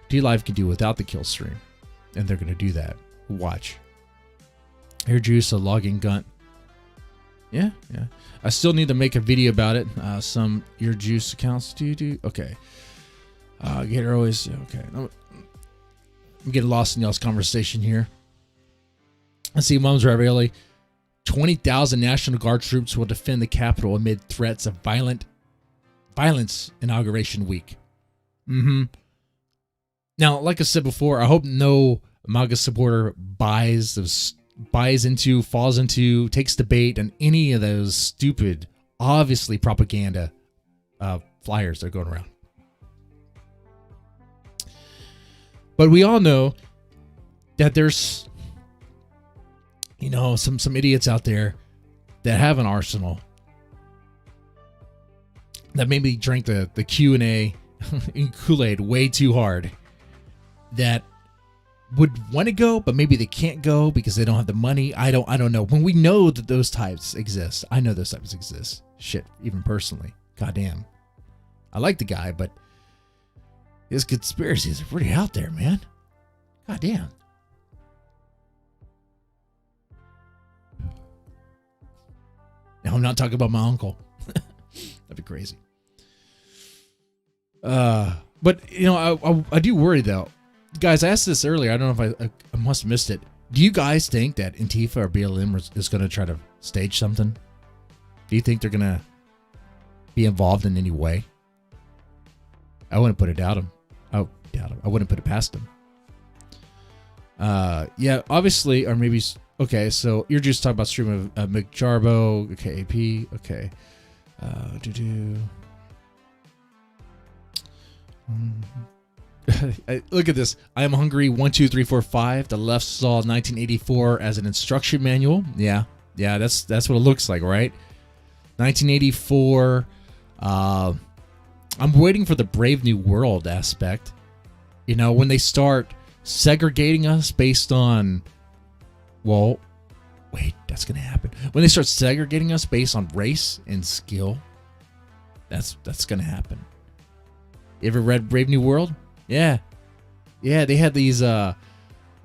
DLive can do without the kill stream, and they're going to do that. Watch. Air Juice, a logging gun. Yeah. I still need to make a video about it. Some Ear Juice accounts do. Okay. Gator always. Okay. I'm getting lost in y'all's conversation here. Let's see. Mums Ravioli. 20,000 National Guard troops will defend the Capitol amid threats of violence inauguration week. Now, like I said before, I hope no MAGA supporter falls into, takes the bait on any of those stupid, obviously propaganda flyers that are going around. But we all know that there's, some idiots out there that have an arsenal that maybe drank the Q&A in Kool-Aid way too hard, that would want to go, but maybe they can't go because they don't have the money. I don't know. When we know that those types exist, I know those types exist. Shit, even personally. Goddamn. I like the guy, but his conspiracies are pretty out there, man. Goddamn. Now I'm not talking about my uncle. That'd be crazy. But I do worry though. Guys, I asked this earlier. I don't know if I must have missed it. Do you guys think that Antifa or BLM is going to try to stage something? Do you think they're going to be involved in any way? I wouldn't put it doubt them. I wouldn't put it past them. Yeah, obviously, or maybe. Okay, so you're just talking about stream of McJarbo. Okay, AP. Okay. Look at this. I am hungry. 1, 2, 3, 4, 5. The left saw 1984 as an instruction manual. Yeah, that's what it looks like, right? 1984. I'm waiting for the Brave New World aspect. When they start segregating us based on, well, wait, that's gonna happen. When they start segregating us based on race and skill, that's gonna happen. You ever read Brave New World? Yeah, they had these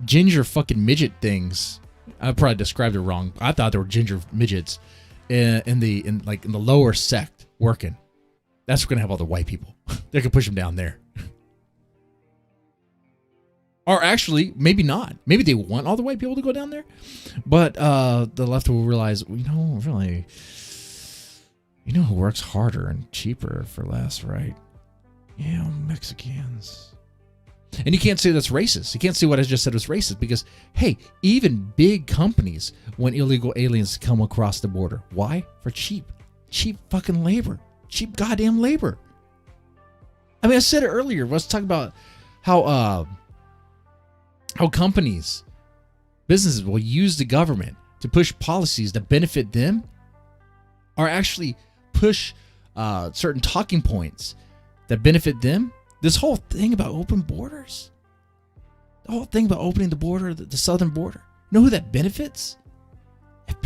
ginger fucking midget things. I probably described it wrong. I thought they were ginger midgets in the lower sect working. That's gonna have all the white people. They can push them down there. Or actually, maybe not. Maybe they want all the white people to go down there. But the left will realize, really, who works harder and cheaper for less, right? Yeah, Mexicans. And you can't say that's racist. You can't say what I just said was racist because, hey, even big companies want illegal aliens to come across the border. Why? For cheap fucking labor. Cheap goddamn labor. I mean, I said it earlier. Let's talk about how companies, businesses will use the government to push policies that benefit them, or actually push certain talking points that benefit them. This whole thing about open borders, the whole thing about opening the border, the southern border, you know who that benefits? It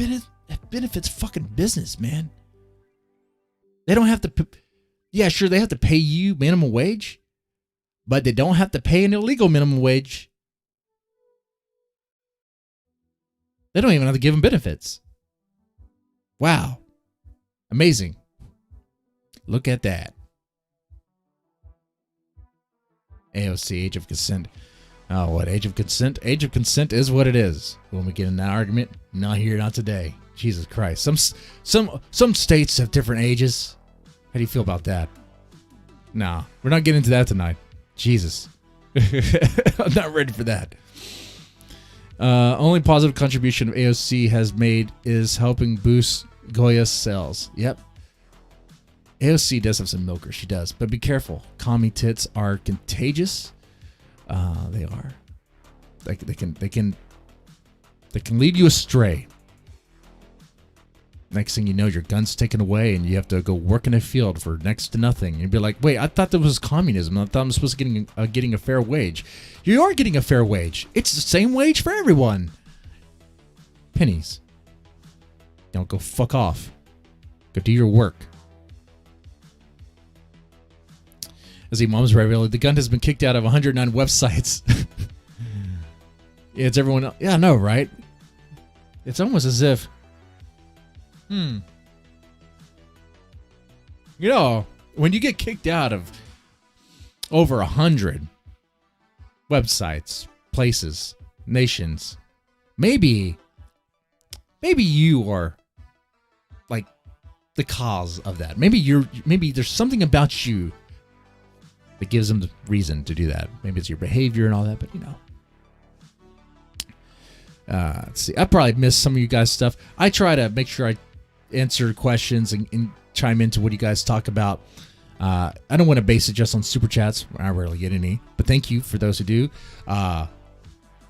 benefits fucking business, man. They don't have to, yeah, sure, they have to pay you minimum wage, but they don't have to pay an illegal minimum wage. They don't even have to give them benefits. Wow. Amazing. Look at that. AOC, age of consent. Oh, what? Age of consent? Age of consent is what it is. When we get in that argument, not here, not today. Jesus Christ. Some states have different ages. How do you feel about that? Nah, we're not getting into that tonight. Jesus. I'm not ready for that. Only positive contribution AOC has made is helping boost Goya's sales. Yep. AOC does have some milkers. She does. But be careful. Commie tits are contagious. They are. They can lead you astray. Next thing you know, your gun's taken away and you have to go work in a field for next to nothing. You'd be like, wait, I thought that was communism. I thought I'm supposed to be getting a fair wage. You are getting a fair wage. It's the same wage for everyone. Pennies. Don't go fuck off. Go do your work. As the mom's regularly, the gun has been kicked out of 109 websites. It's everyone else. Yeah, I know, right? It's almost as if, you know, when you get kicked out of over 100 websites, places, nations, maybe you are like the cause of that. Maybe there's something about you that gives them the reason to do that. Maybe it's your behavior and all that, but you know. Let's see. I probably missed some of you guys' stuff. I try to make sure I answer questions and chime into what you guys talk about. I don't want to base it just on super chats. I rarely get any, but thank you for those who do.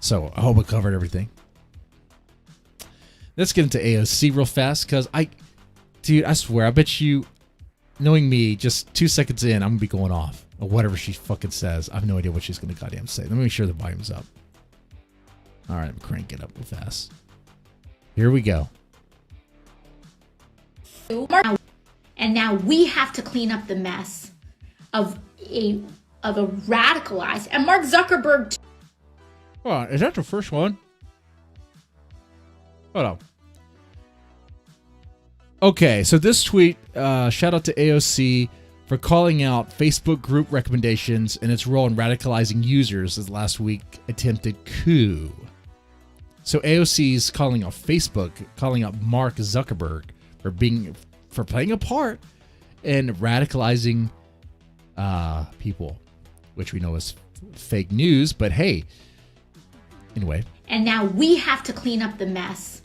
So I hope I covered everything. Let's get into AOC real fast, because dude, I swear, I bet you, knowing me, just 2 seconds in, I'm gonna be going off or whatever she fucking says. I have no idea what she's gonna goddamn say. Let me make sure the volume's up. All right, I'm cranking it up real fast. Here we go. And now we have to clean up the mess of a radicalized, and Mark Zuckerberg. Oh, is that the first one? Hold on. Okay, so this tweet, shout out to AOC for calling out Facebook group recommendations and its role in radicalizing users as last week attempted coup. So AOC's calling out Facebook, calling out Mark Zuckerberg for playing a part in radicalizing people, which we know is fake news, but hey, anyway. And now we have to clean up the mess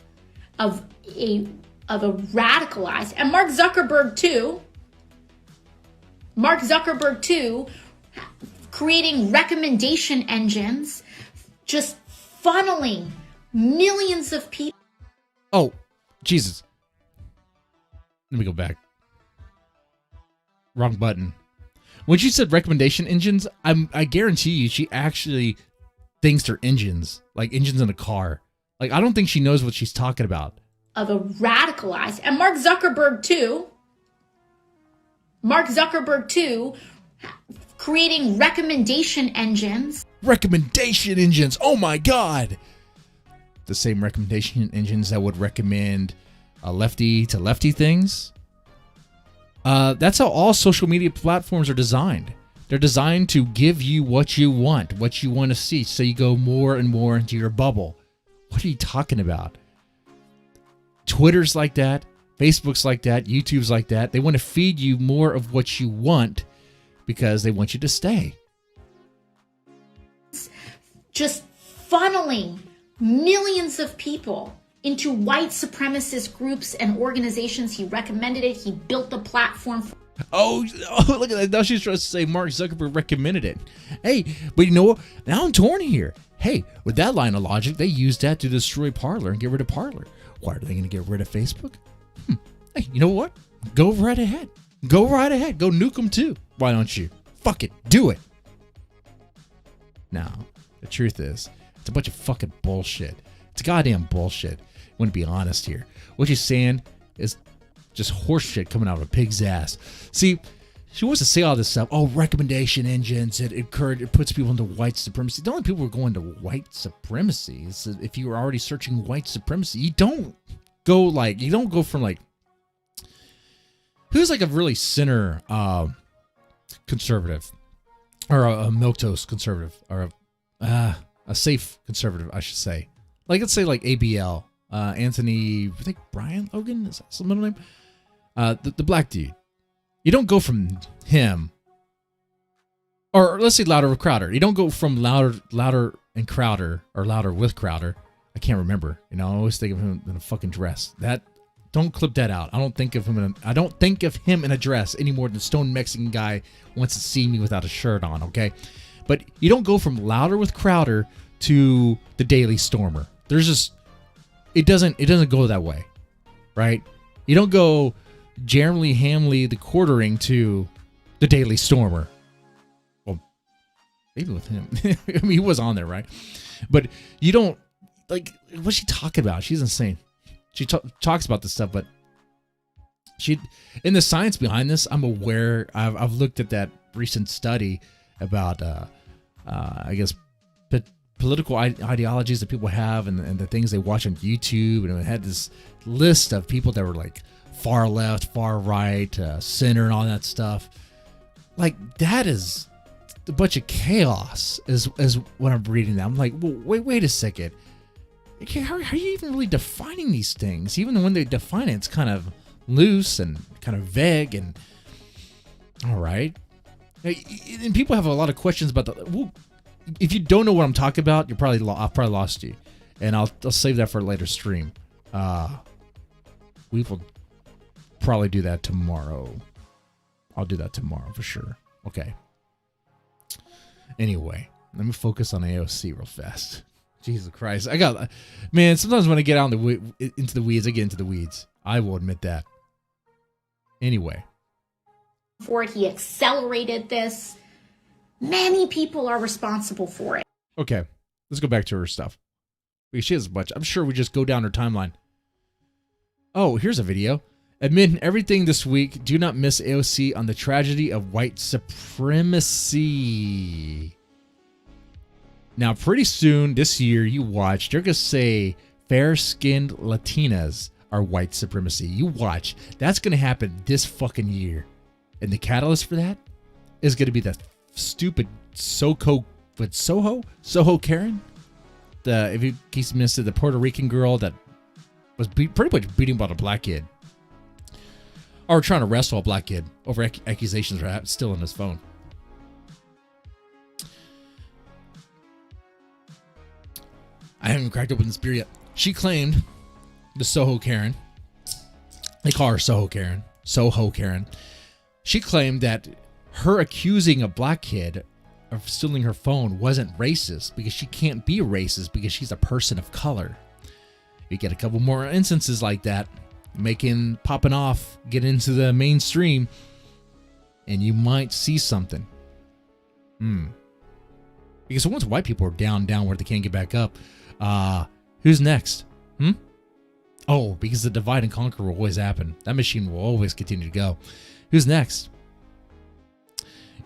of a radicalized, and Mark Zuckerberg too, creating recommendation engines, just funneling millions of people. Oh, Jesus. Let me go back. Wrong button. When she said recommendation engines, I guarantee you she actually thinks they're engines, like engines in a car. Like, I don't think she knows what she's talking about. Of a radicalized, and Mark Zuckerberg too, creating recommendation engines. Recommendation engines. Oh my God. The same recommendation engines that would recommend lefty to lefty things. That's how all social media platforms are designed. They're designed to give you what you want to see, so you go more and more into your bubble. What are you talking about? Twitter's like that. Facebook's like that. YouTube's like that. They want to feed you more of what you want because they want you to stay. Just funneling millions of people into white supremacist groups and organizations. He recommended it. He built the platform for. Oh, look at that. Now she's trying to say Mark Zuckerberg recommended it. Hey, but you know what? Now I'm torn here. Hey, with that line of logic, they used that to destroy Parler and get rid of Parler. Why are they going to get rid of Facebook? Hey, you know what? Go right ahead. Go right ahead. Go nuke them too. Why don't you? Fuck it. Do it. Now, the truth is, it's a bunch of fucking bullshit. It's goddamn bullshit. I want to be honest here. What she's saying is just horse shit coming out of a pig's ass. See, she wants to say all this stuff. Oh, recommendation engines. It puts people into white supremacy. The only people who are going to white supremacy is if you were already searching white supremacy. You don't go from like, who's like a really center conservative, or a milquetoast conservative, or a safe conservative, I should say. Like, let's say like ABL, Anthony, I think Brian Logan, is that his middle name? The black dude. You don't go from him, or let's say Louder with Crowder. You don't go from Louder and Crowder, or Louder with Crowder. I can't remember. You know, I always think of him in a fucking dress. That Don't clip that out. I don't think of him in a dress any more than Stone Mexican guy wants to see me without a shirt on, okay? But you don't go from Louder with Crowder to the Daily Stormer. There's just it doesn't go that way, right? You don't go Jeremy Hamley the Quartering to the Daily Stormer. Well, maybe with him. I mean, he was on there, right? But you don't like what's she talking about? She's insane. She talks about this stuff, but in the science behind this, I'm aware. I've looked at that recent study about, I guess, political ideologies that people have and the things they watch on YouTube, and it had this list of people that were like far left, far right, center, and all that stuff. Like that is a bunch of chaos. Is when I'm reading that. I'm like, well, wait a second. How are you even really defining these things? Even when they define it, it's kind of loose and kind of vague. And all right, and people have a lot of questions about the. Well, if you don't know what I'm talking about, I've probably lost you, and I'll save that for a later stream. We will probably do that tomorrow. I'll do that tomorrow for sure. Okay. Anyway, let me focus on AOC real fast. Jesus Christ. Sometimes when I get out into the weeds, I get into the weeds. I will admit that. Anyway. For it, he accelerated this. Many people are responsible for it. Okay, let's go back to her stuff. She has a bunch. I'm sure we just go down her timeline. Oh, here's a video. Amid everything this week, do not miss AOC on the tragedy of white supremacy. Now, pretty soon this year, you're going to say fair-skinned Latinas are white supremacy. You watch. That's going to happen this fucking year. And the catalyst for that is going to be the stupid Soho Karen? If you case missed it, the Puerto Rican girl that was pretty much beating about a black kid. Or trying to wrestle a black kid over accusations for stealing his phone. I haven't cracked open this beer yet. She claimed, the Soho Karen, they call her Soho Karen. She claimed that her accusing a black kid of stealing her phone wasn't racist because she can't be racist because she's a person of color. You get a couple more instances like that, popping off, get into the mainstream, and you might see something. Because once white people are down where they can't get back up, who's next? Oh, because the divide and conquer will always happen. That machine will always continue to go. Who's next?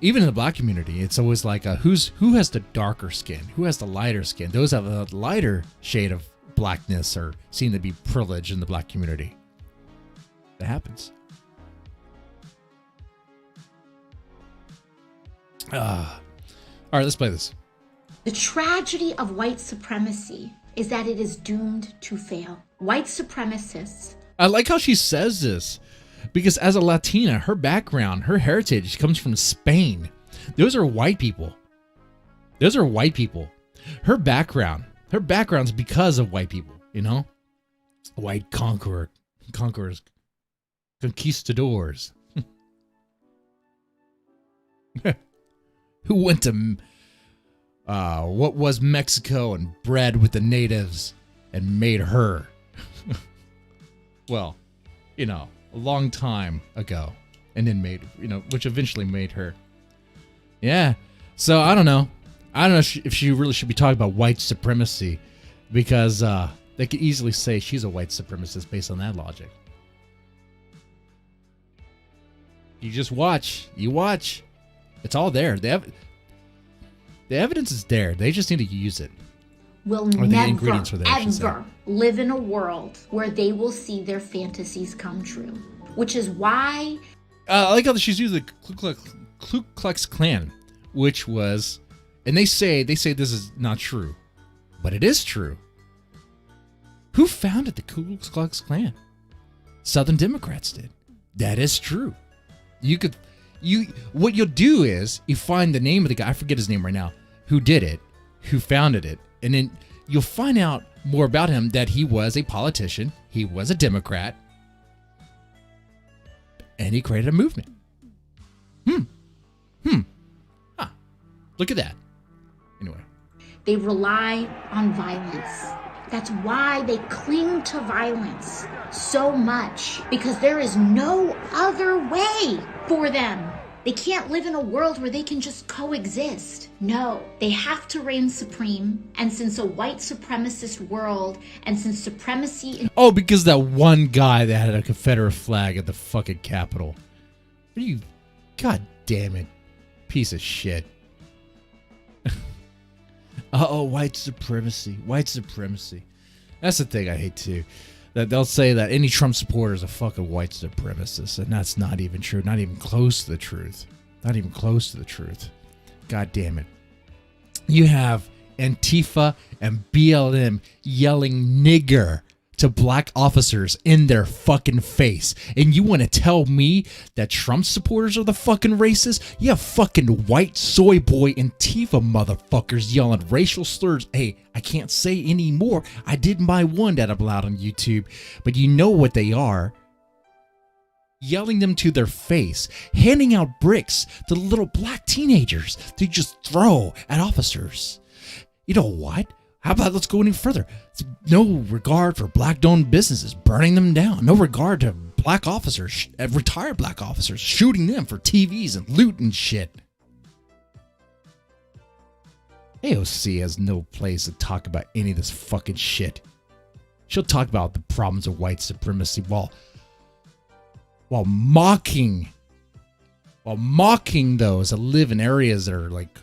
Even in the black community, it's always like who has the darker skin? Who has the lighter skin? Those have a lighter shade of blackness are seen to be privileged in the black community. That happens. All right, let's play this. The tragedy of white supremacy is that it is doomed to fail. White supremacists. I like how she says this because as a Latina, her background, her heritage comes from Spain. Those are white people. Her background's because of white people, you know? White conquerors, conquistadors. Who went to what was Mexico and bred with the natives and made her. Well, a long time ago, and then which eventually made her. Yeah. So I don't know if she really should be talking about white supremacy, because they could easily say she's a white supremacist based on that logic. You just watch. It's all there. The evidence is there. They just need to use it. Will never, ever live in a world where they will see their fantasies come true. Which is why... I like how she's using the Ku Klux Klan, which was... And they say this is not true. But it is true. Who founded the Ku Klux Klan? Southern Democrats did. That is true. What you'll do is you find the name of the guy, I forget his name right now, who did it, who founded it, and then you'll find out more about him, that he was a politician, he was a Democrat, And he created a movement. Look at that. Anyway. They rely on violence. That's why they cling to violence so much, because there is no other way for them. They can't live in a world where they can just coexist. No, they have to reign supreme. And since a white supremacist world, and since supremacy... Because that one guy that had a Confederate flag at the fucking Capitol. What are you... God damn it. Piece of shit. White supremacy. White supremacy. That's the thing I hate too. That they'll say that any Trump supporter is a fucking white supremacist. And that's not even true. Not even close to the truth. Not even close to the truth. God damn it. You have Antifa and BLM yelling nigger to black officers in their fucking face. And you want to tell me that Trump supporters are the fucking racists? You have fucking white soy boy Antifa motherfuckers yelling racial slurs. Hey, I can't say any more. I did my one that I'm allowed on YouTube. But you know what they are. Yelling them to their face. Handing out bricks to little black teenagers to just throw at officers. You know what? How about let's go any further? No regard for black-owned businesses, burning them down. No regard to black officers, retired black officers, shooting them for TVs and loot and shit. AOC has no place to talk about any of this fucking shit. She'll talk about the problems of white supremacy while mocking those that live in areas that are like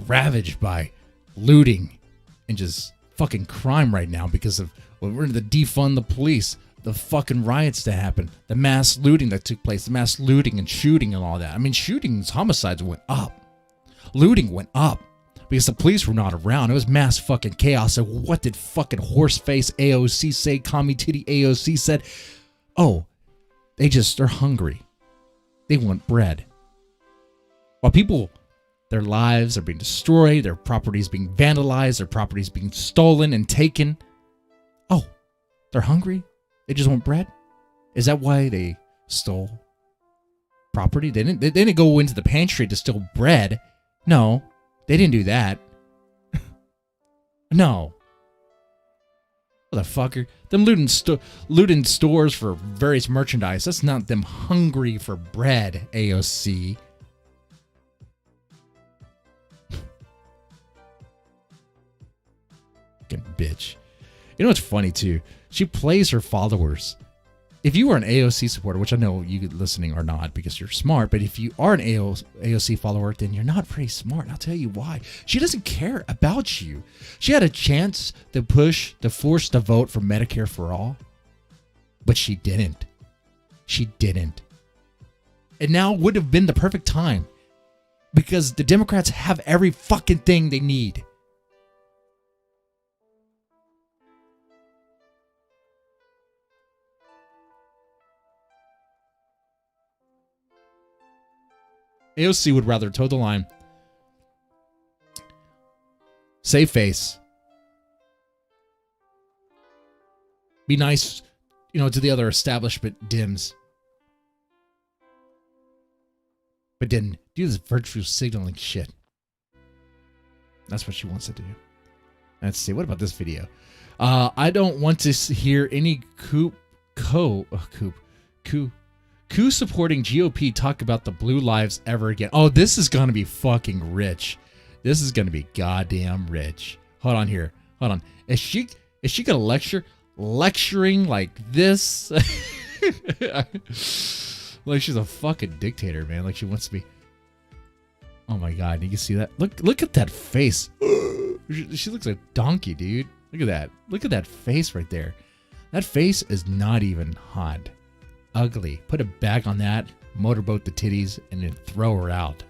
ravaged by looting and just fucking crime right now because of we're in the defund the police, the fucking riots that happened, the mass looting that took place, the mass looting and shooting and all that. I mean, shootings, homicides went up. Looting went up because the police were not around. It was mass fucking chaos. So what did fucking horseface AOC say? Commie titty AOC said, oh, they're hungry. They want bread. While people, their lives are being destroyed, their properties being vandalized, their properties being stolen and taken. Oh, they're hungry? They just want bread? Is that why they stole property? They didn't go into the pantry to steal bread. No, they didn't do that. No. Motherfucker. Them looting stores for various merchandise. That's not them hungry for bread, AOC. Fucking bitch. You know what's funny too? She plays her followers. If you are an AOC supporter, which I know you listening are not because you're smart, but if you are an AOC follower, then you're not very smart. And I'll tell you why. She doesn't care about you. She had a chance to force the vote for Medicare for all, but she didn't. She didn't. And now would have been the perfect time because the Democrats have every fucking thing they need. AOC would rather toe the line, save face, be nice, to the other establishment Dems, but didn't do this virtue signaling shit. That's what she wants to do. Let's see. What about this video? I don't want to hear any coup supporting GOP talk about the blue lives ever again. Oh, this is going to be fucking rich. This is going to be goddamn rich. Hold on here. Hold on. Is she going to lecturing like this? Like she's a fucking dictator, man. Like she wants to be. Oh my God. You can see that? Look at that face. She looks like a donkey, dude. Look at that. Look at that face right there. That face is not even hot. Ugly. Put a bag on that, motorboat the titties, and then throw her out.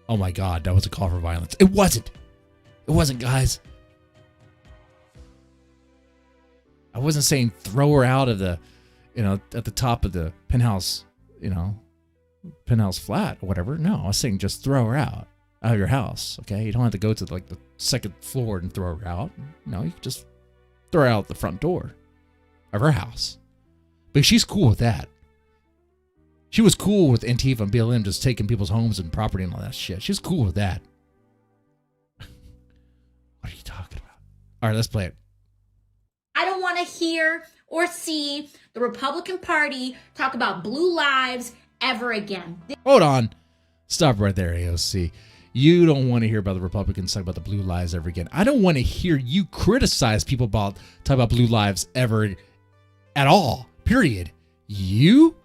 Oh my God, that was a call for violence. It wasn't. It wasn't, guys. I wasn't saying throw her out of the, at the top of the penthouse, penthouse flat or whatever. No, I was saying just throw her out of your house. Okay, you don't have to go to like the second floor and throw her out. No, you can just throw her out the front door of her house. But she's cool with that. She was cool with Antifa and BLM just taking people's homes and property and all that shit. She's cool with that. What are you talking about? All right, let's play it. I don't want to hear or see the Republican Party talk about blue lives ever again. Hold on. Stop right there, AOC. You don't want to hear about the Republicans talk about the blue lives ever again. I don't want to hear you criticize people talk about blue lives ever at all. Period. You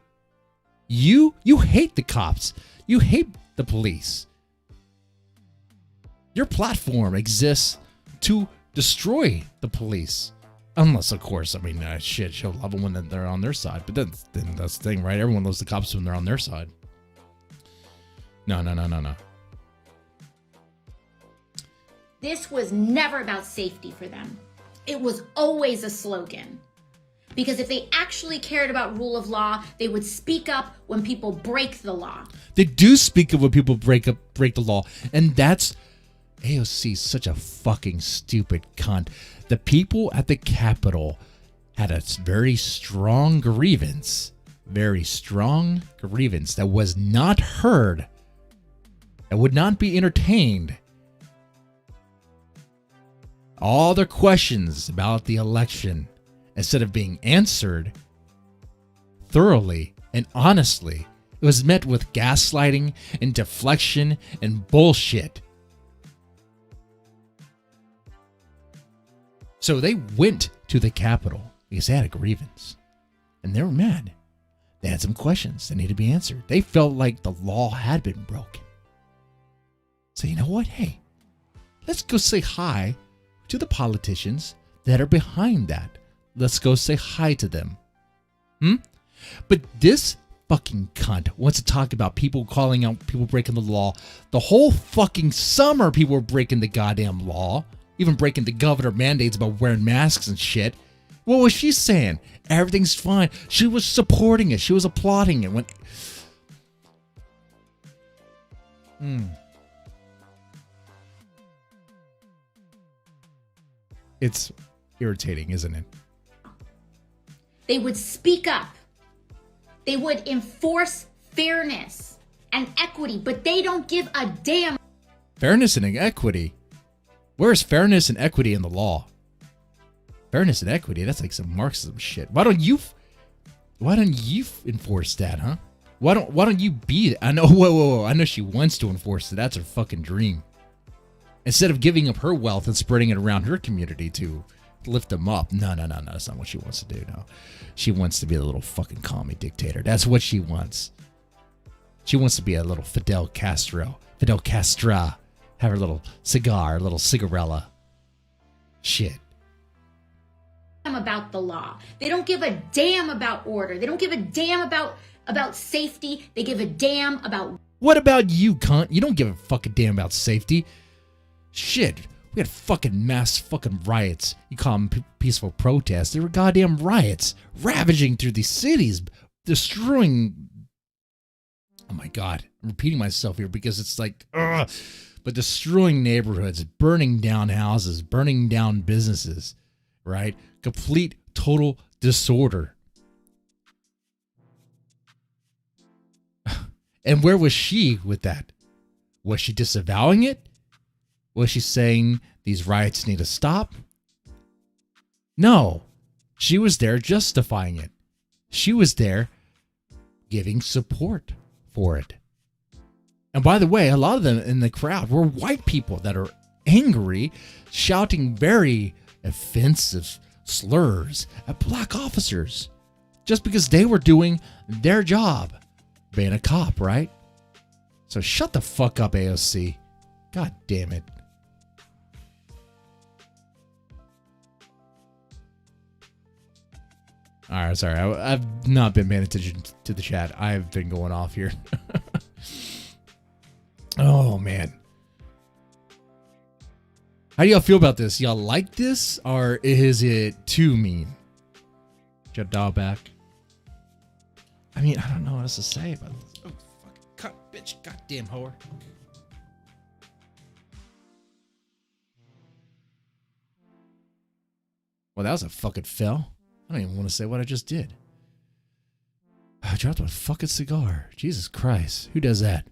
hate the cops. You hate the police. Your platform exists to destroy the police. Unless, of course, I mean, shit, she'll love them when they're on their side. But then that's the thing, right? Everyone loves the cops when they're on their side. No. This was never about safety for them. It was always a slogan. Because if they actually cared about rule of law, they would speak up when people break the law. They do speak up when people break the law. And that's AOC, such a fucking stupid cunt. The people at the Capitol had a very strong grievance. Very strong grievance that was not heard. That would not be entertained. All their questions about the election, instead of being answered thoroughly and honestly, it was met with gaslighting and deflection and bullshit. So they went to the Capitol because they had a grievance. And they were mad. They had some questions that needed to be answered. They felt like the law had been broken. So you know what? Hey, let's go say hi to the politicians that are behind that. Let's go say hi to them. But this fucking cunt wants to talk about people calling out people breaking the law. The whole fucking summer people were breaking the goddamn law. Even breaking the governor mandates about wearing masks and shit. What was she saying? Everything's fine. She was supporting it. She was applauding it. It's irritating, isn't it? They would speak up. They would enforce fairness and equity, but they don't give a damn. Fairness and equity? Where's fairness and equity in the law? Fairness and equity, that's like some Marxism shit. Why don't you enforce that, huh? Why don't you be? I know. Whoa! I know she wants to enforce it. That's her fucking dream. Instead of giving up her wealth and spreading it around her community to lift them up. No. That's not what she wants to do. No, she wants to be a little fucking commie dictator. That's what she wants. She wants to be a little Fidel Castro. Have her little cigar, a little cigarella. Shit. About the law. They don't give a damn about order. They don't give a damn about safety. They give a damn about. What about you, cunt? You don't give a fucking damn about safety. Shit. We had fucking mass fucking riots. You call them peaceful protests. They were goddamn riots. Ravaging through these cities. Destroying. Oh my God. I'm repeating myself here because it's like, ugh. But destroying neighborhoods, burning down houses, burning down businesses, right? Complete, total disorder. And where was she with that? Was she disavowing it? Was she saying these riots need to stop? No. She was there justifying it. She was there giving support for it. And by the way, a lot of them in the crowd were white people that are angry, shouting very offensive slurs at black officers just because they were doing their job, being a cop, right? So shut the fuck up, AOC. God damn it. All right, sorry. I've not been paying attention to the chat. I've been going off here. Oh, man. How do y'all feel about this? Y'all like this, or is it too mean? Should I dial back? I mean, I don't know what else to say about this. Oh, fucking cut, bitch. Goddamn whore. Well, that was a fucking fail. I don't even want to say what I just did. dropped my fucking cigar. Jesus Christ. Who does that?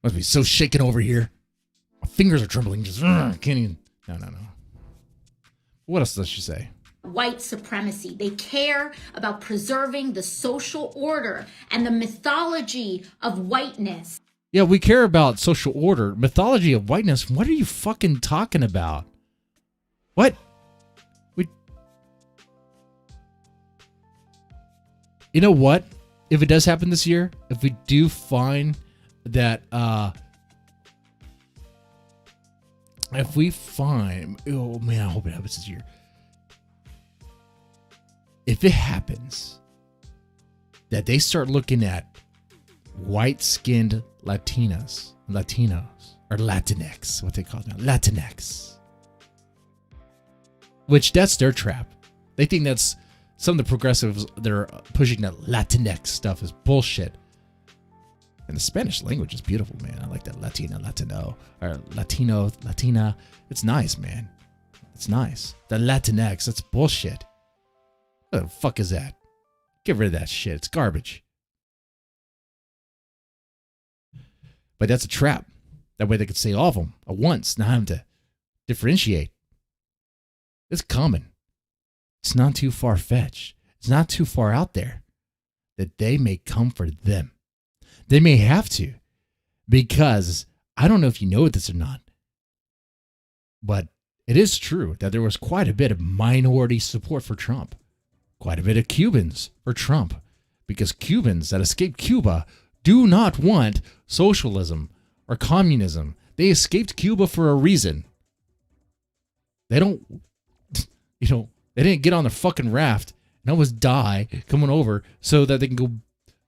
Must be so shaken over here. My fingers are trembling. Just can't even. No. What else does she say? White supremacy. They care about preserving the social order and the mythology of whiteness. Yeah, we care about social order. Mythology of whiteness. What are you fucking talking about? What? You know what? If it does happen this year, if we do find that, if we find, oh man, I hope it happens this year. If it happens that they start looking at white-skinned Latinos, or Latinx, what they call it now, Latinx, which that's their trap. They think that's some of the progressives that are pushing that Latinx stuff is bullshit. And the Spanish language is beautiful, man. I like that Latino, or Latino, Latina. It's nice, man. It's nice. The Latinx, that's bullshit. What the fuck is that? Get rid of that shit. It's garbage. But that's a trap. That way they could say all of them at once, not having to differentiate. It's coming. It's not too far-fetched. It's not too far out there that they may come for them. They may have to, because I don't know if you know this or not, but it is true that there was quite a bit of minority support for Trump. Quite a bit of Cubans for Trump, because Cubans that escaped Cuba do not want socialism or communism. They escaped Cuba for a reason. They don't, they didn't get on their fucking raft and almost die coming over so that they can go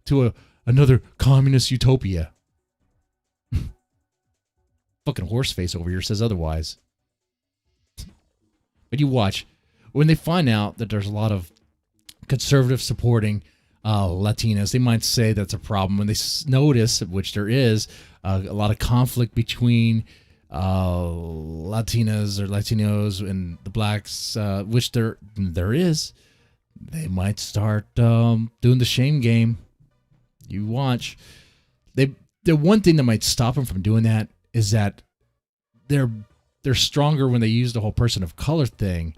to another communist utopia. Fucking horseface over here says otherwise. But you watch, when they find out that there's a lot of conservative supporting Latinos, they might say that's a problem. When they notice, which there is, a lot of conflict between Latinas or Latinos and the blacks, which there is, they might start doing the shame game. You watch. The one thing that might stop them from doing that is that they're stronger when they use the whole person of color thing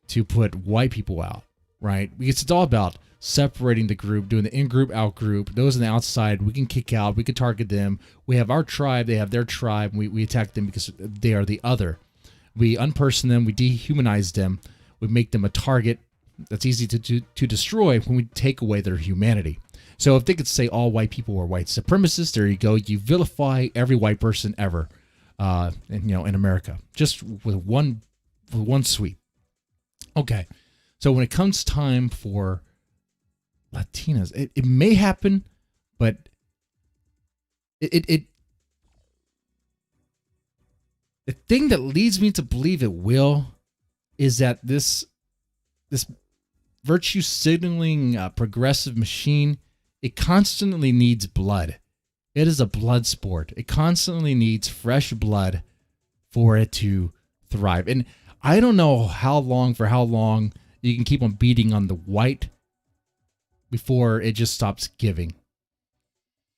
to put white people out, right? Because it's all about separating the group, doing the in-group, out-group. Those on the outside, we can kick out, we can target them. We have our tribe, they have their tribe, and we attack them because they are the other. We unperson them, we dehumanize them, we make them a target that's easy to destroy when we take away their humanity. So if they could say all white people were white supremacists, there you go. You vilify every white person ever, in America, just with one sweep. Okay, so when it comes time for Latinas, it may happen, but the thing that leads me to believe it will is that this virtue signaling progressive machine, it constantly needs blood. It is a blood sport. It constantly needs fresh blood for it to thrive. And I don't know for how long you can keep on beating on the white before it just stops giving.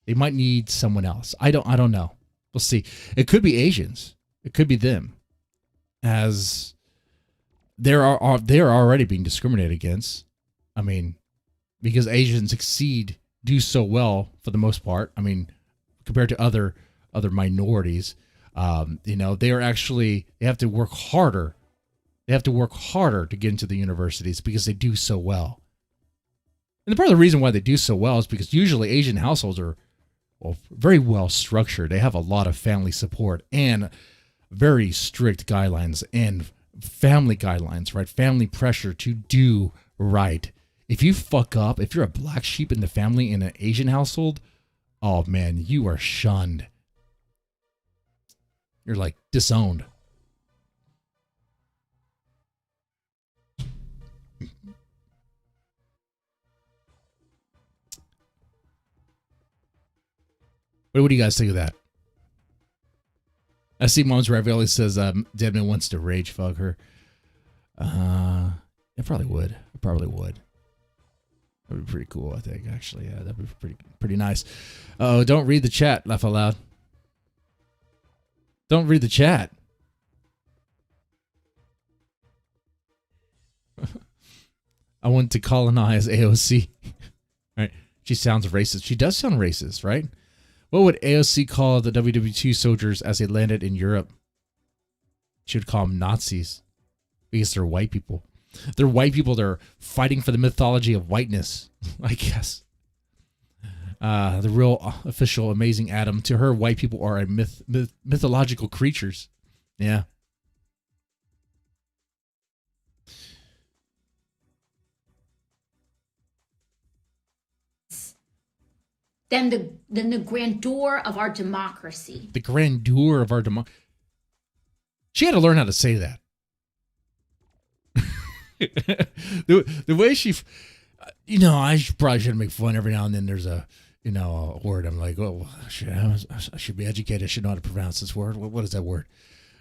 They might need someone else. I don't know. We'll see. It could be Asians. It could be them, as they are already being discriminated against. I mean, because Asians do so well for the most part. I mean, compared to other minorities, they have to work harder. They have to work harder to get into the universities because they do so well. And part of the reason why they do so well is because usually Asian households are very well structured. They have a lot of family support and very strict guidelines and family guidelines, right? Family pressure to do right. If you fuck up, if you're a black sheep in the family in an Asian household, oh man, you are shunned. You're like disowned. What do you guys think of that? I see Mom's Ravioli says Deadman wants to rage fuck her. It probably would. That'd be pretty cool, I think, actually. Yeah, that'd be pretty nice. Oh, don't read the chat, laugh out loud. Don't read the chat. I want to colonize AOC. Right? She sounds racist. She does sound racist, right? What would AOC call the WW2 soldiers as they landed in Europe? She would call them Nazis because they're white people. They're white people that are fighting for the mythology of whiteness, I guess. The real official amazing Adam. To her, white people are a mythological creatures. Yeah. Than the grandeur of our democracy. The grandeur of our democracy. She had to learn how to say that. the way she, I probably shouldn't make fun every now and then. There's a word. I'm like, oh, I should be educated. I should know how to pronounce this word. What is that word?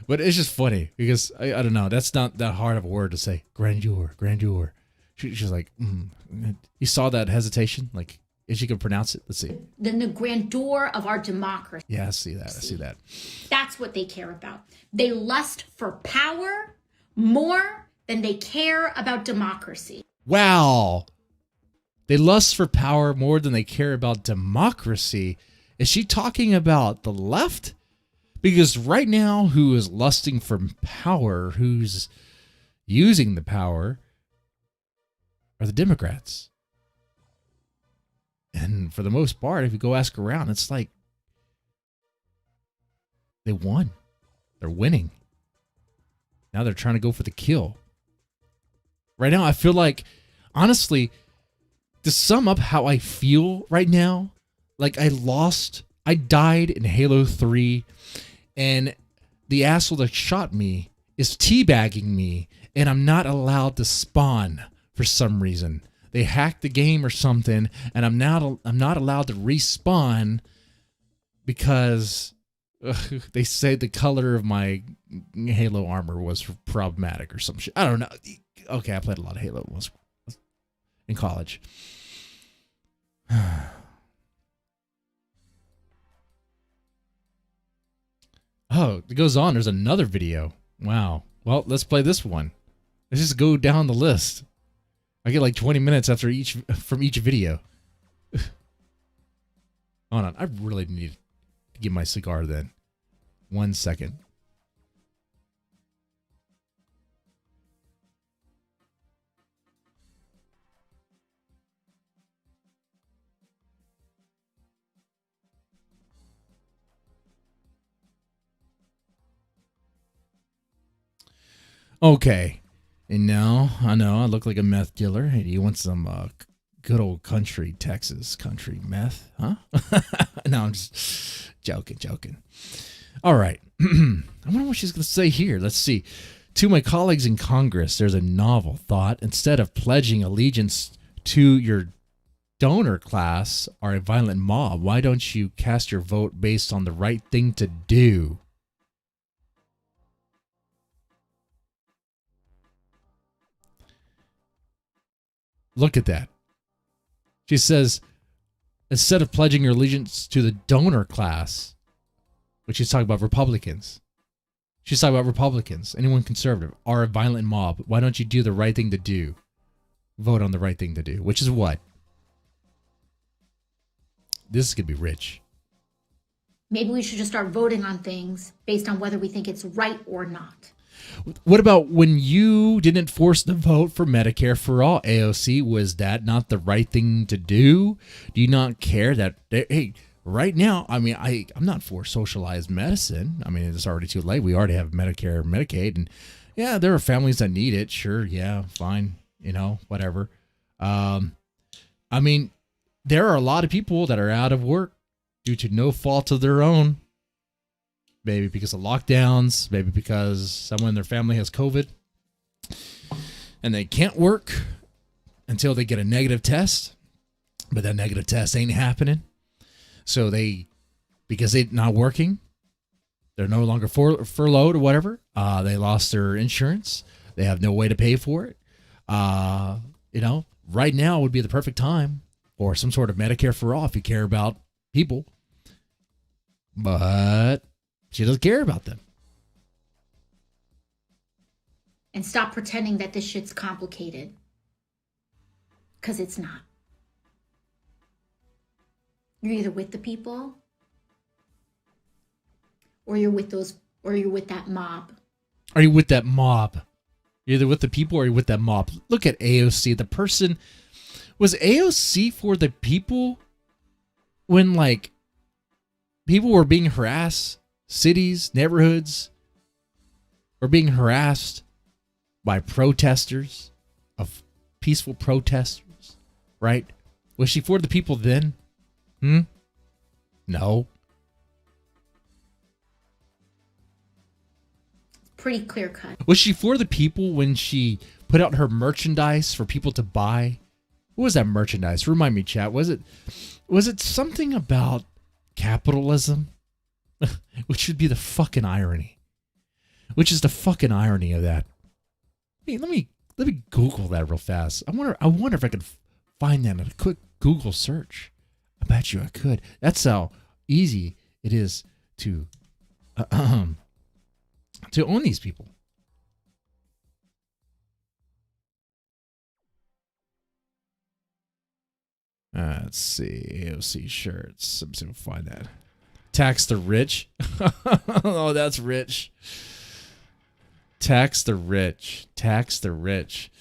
But it's just funny because I don't know. That's not that hard of a word to say. Grandeur. She's like, you saw that hesitation? Like, is she gonna pronounce it? Let's see. Than the grandeur of our democracy. Yeah, I see that. That's what they care about. They lust for power more than they care about democracy. Wow. They lust for power more than they care about democracy. Is she talking about the left? Because right now, who is lusting for power, who's using the power, are the Democrats. And for the most part, if you go ask around, it's like they won. They're winning. Now they're trying to go for the kill. Right now, I feel like, honestly, to sum up how I feel right now, like I died in Halo 3, and the asshole that shot me is teabagging me, and I'm not allowed to spawn for some reason. They hacked the game or something, and I'm not allowed to respawn because they say the color of my Halo armor was problematic or some shit. I don't know. Okay, I played a lot of Halo in college. Oh, it goes on. There's another video. Wow. Well, let's play this one. Let's just go down the list. I get like 20 minutes from each video. Hold on. I really need to get my cigar then. 1 second. Okay. And now, I know I look like a meth dealer. Hey, do you want some good old country meth, huh? No, I'm just joking. All right. I wonder what she's going to say here. Let's see. To my colleagues in Congress, there's a novel thought. Instead of pledging allegiance to your donor class or a violent mob, why don't you cast your vote based on the right thing to do? Look at that. She says, instead of pledging your allegiance to the donor class, which she's talking about Republicans. She's talking about Republicans, anyone conservative, are a violent mob. Why don't you do the right thing to do? Vote on the right thing to do, which is what? This is going to be rich. Maybe we should just start voting on things based on whether we think it's right or not. What about when you didn't force the vote for Medicare for all, AOC? Was that not the right thing to do? Do you not care that, hey, right now, I mean, I'm not for socialized medicine. I mean, it's already too late. We already have Medicare, Medicaid, and yeah, there are families that need it. Sure, yeah, fine, whatever. I mean, there are a lot of people that are out of work due to no fault of their own. Maybe because of lockdowns, maybe because someone in their family has COVID and they can't work until they get a negative test, but that negative test ain't happening. So because they're not working, they're no longer furloughed or whatever. They lost their insurance. They have no way to pay for it. right now would be the perfect time for some sort of Medicare for all if you care about people. But she doesn't care about them. And stop pretending that this shit's complicated. Because it's not. You're either with the people or you're with that mob. Are you with that mob? You're either with the people or you're with that mob. Look at AOC. The person was AOC for the people when like people were being harassed, cities, neighborhoods were being harassed by protesters, of peaceful protesters, right? Was she for the people then? No. Pretty clear cut. Was she for the people when she put out her merchandise for people to buy? What was that merchandise? Remind me, chat. Was it something about capitalism? Which would be the fucking irony. Which is the fucking irony of that. Hey, let me Google that real fast. I wonder if I could find that in a quick Google search. I bet you I could. That's how easy it is to own these people. Let's see. AOC shirts. I'm going to find that. Tax the rich. Oh, that's rich. Tax the rich. Tax the rich.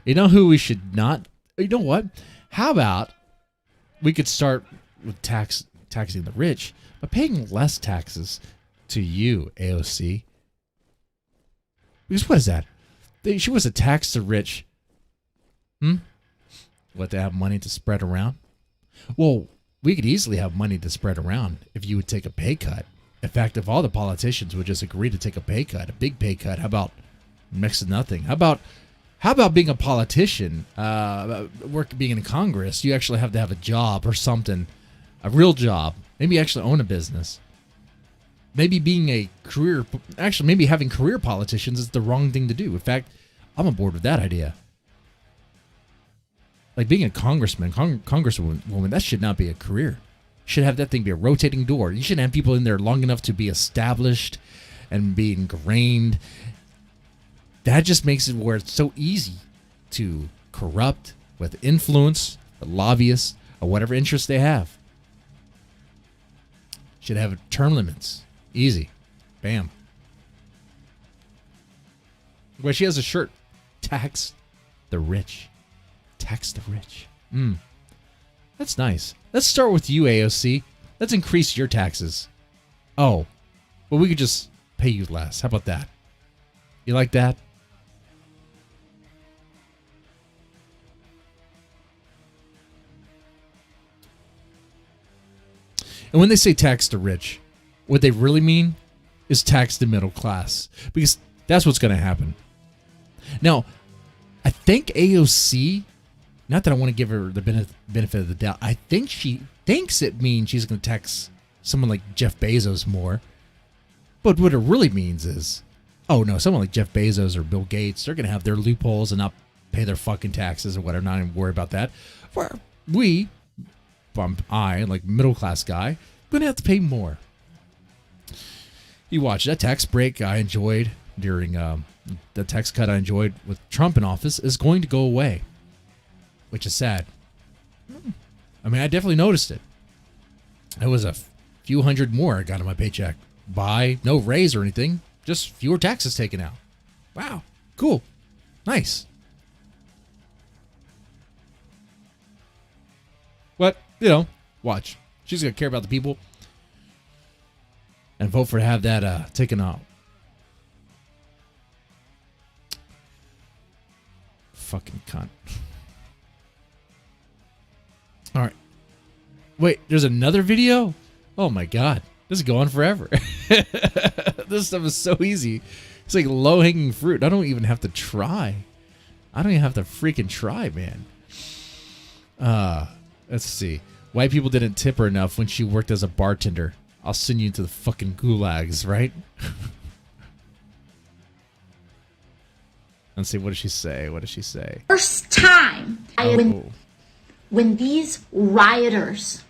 You know who we should not? You know what? How about we could start with taxing the rich, but paying less taxes to you, AOC. Because what is that? She was a tax the rich. What, to have money to spread around? Well, we could easily have money to spread around if you would take a pay cut. In fact, if all the politicians would just agree to take a pay cut, a big pay cut, how about next to nothing? How about being a politician, being in Congress? You actually have to have a job or something, a real job. Maybe actually own a business. Maybe maybe having career politicians is the wrong thing to do. In fact, I'm on board with that idea. Like being a congressman, congresswoman, that should not be a career. You should have that thing be a rotating door. You shouldn't have people in there long enough to be established and be ingrained. That just makes it where it's so easy to corrupt with influence, lobbyists, or whatever interest they have. Should have term limits. Easy. Bam. Well, she has a shirt. Tax the rich. Tax the rich. That's nice. Let's start with you, AOC. Let's increase your taxes. Oh, but we could just pay you less. How about that? You like that? And when they say tax the rich, what they really mean is tax the middle class, because that's what's going to happen. Now, I think AOC, not that I want to give her the benefit of the doubt, I think she thinks it means she's going to tax someone like Jeff Bezos more. But what it really means is, oh no, someone like Jeff Bezos or Bill Gates, they're going to have their loopholes and not pay their fucking taxes or whatever, not even worry about that. Where I, like middle class guy, going to have to pay more. You watch that tax break I enjoyed during the tax cut I enjoyed with Trump in office is going to go away, which is sad. I mean, I definitely noticed it. It was a few hundred more I got in my paycheck. By no raise or anything, just fewer taxes taken out. Wow, cool, nice. But, watch. She's going to care about the people and vote for to have that taken out. Fucking cunt. All right. Wait, there's another video? Oh my God. This is going forever. This stuff is so easy. It's like low-hanging fruit. I don't even have to try. I don't even have to freaking try, man. Let's see. White people didn't tip her enough when she worked as a bartender. I'll send you to the fucking gulags, right? Let's see. What does she say? What does she say? First time Oh. when these rioters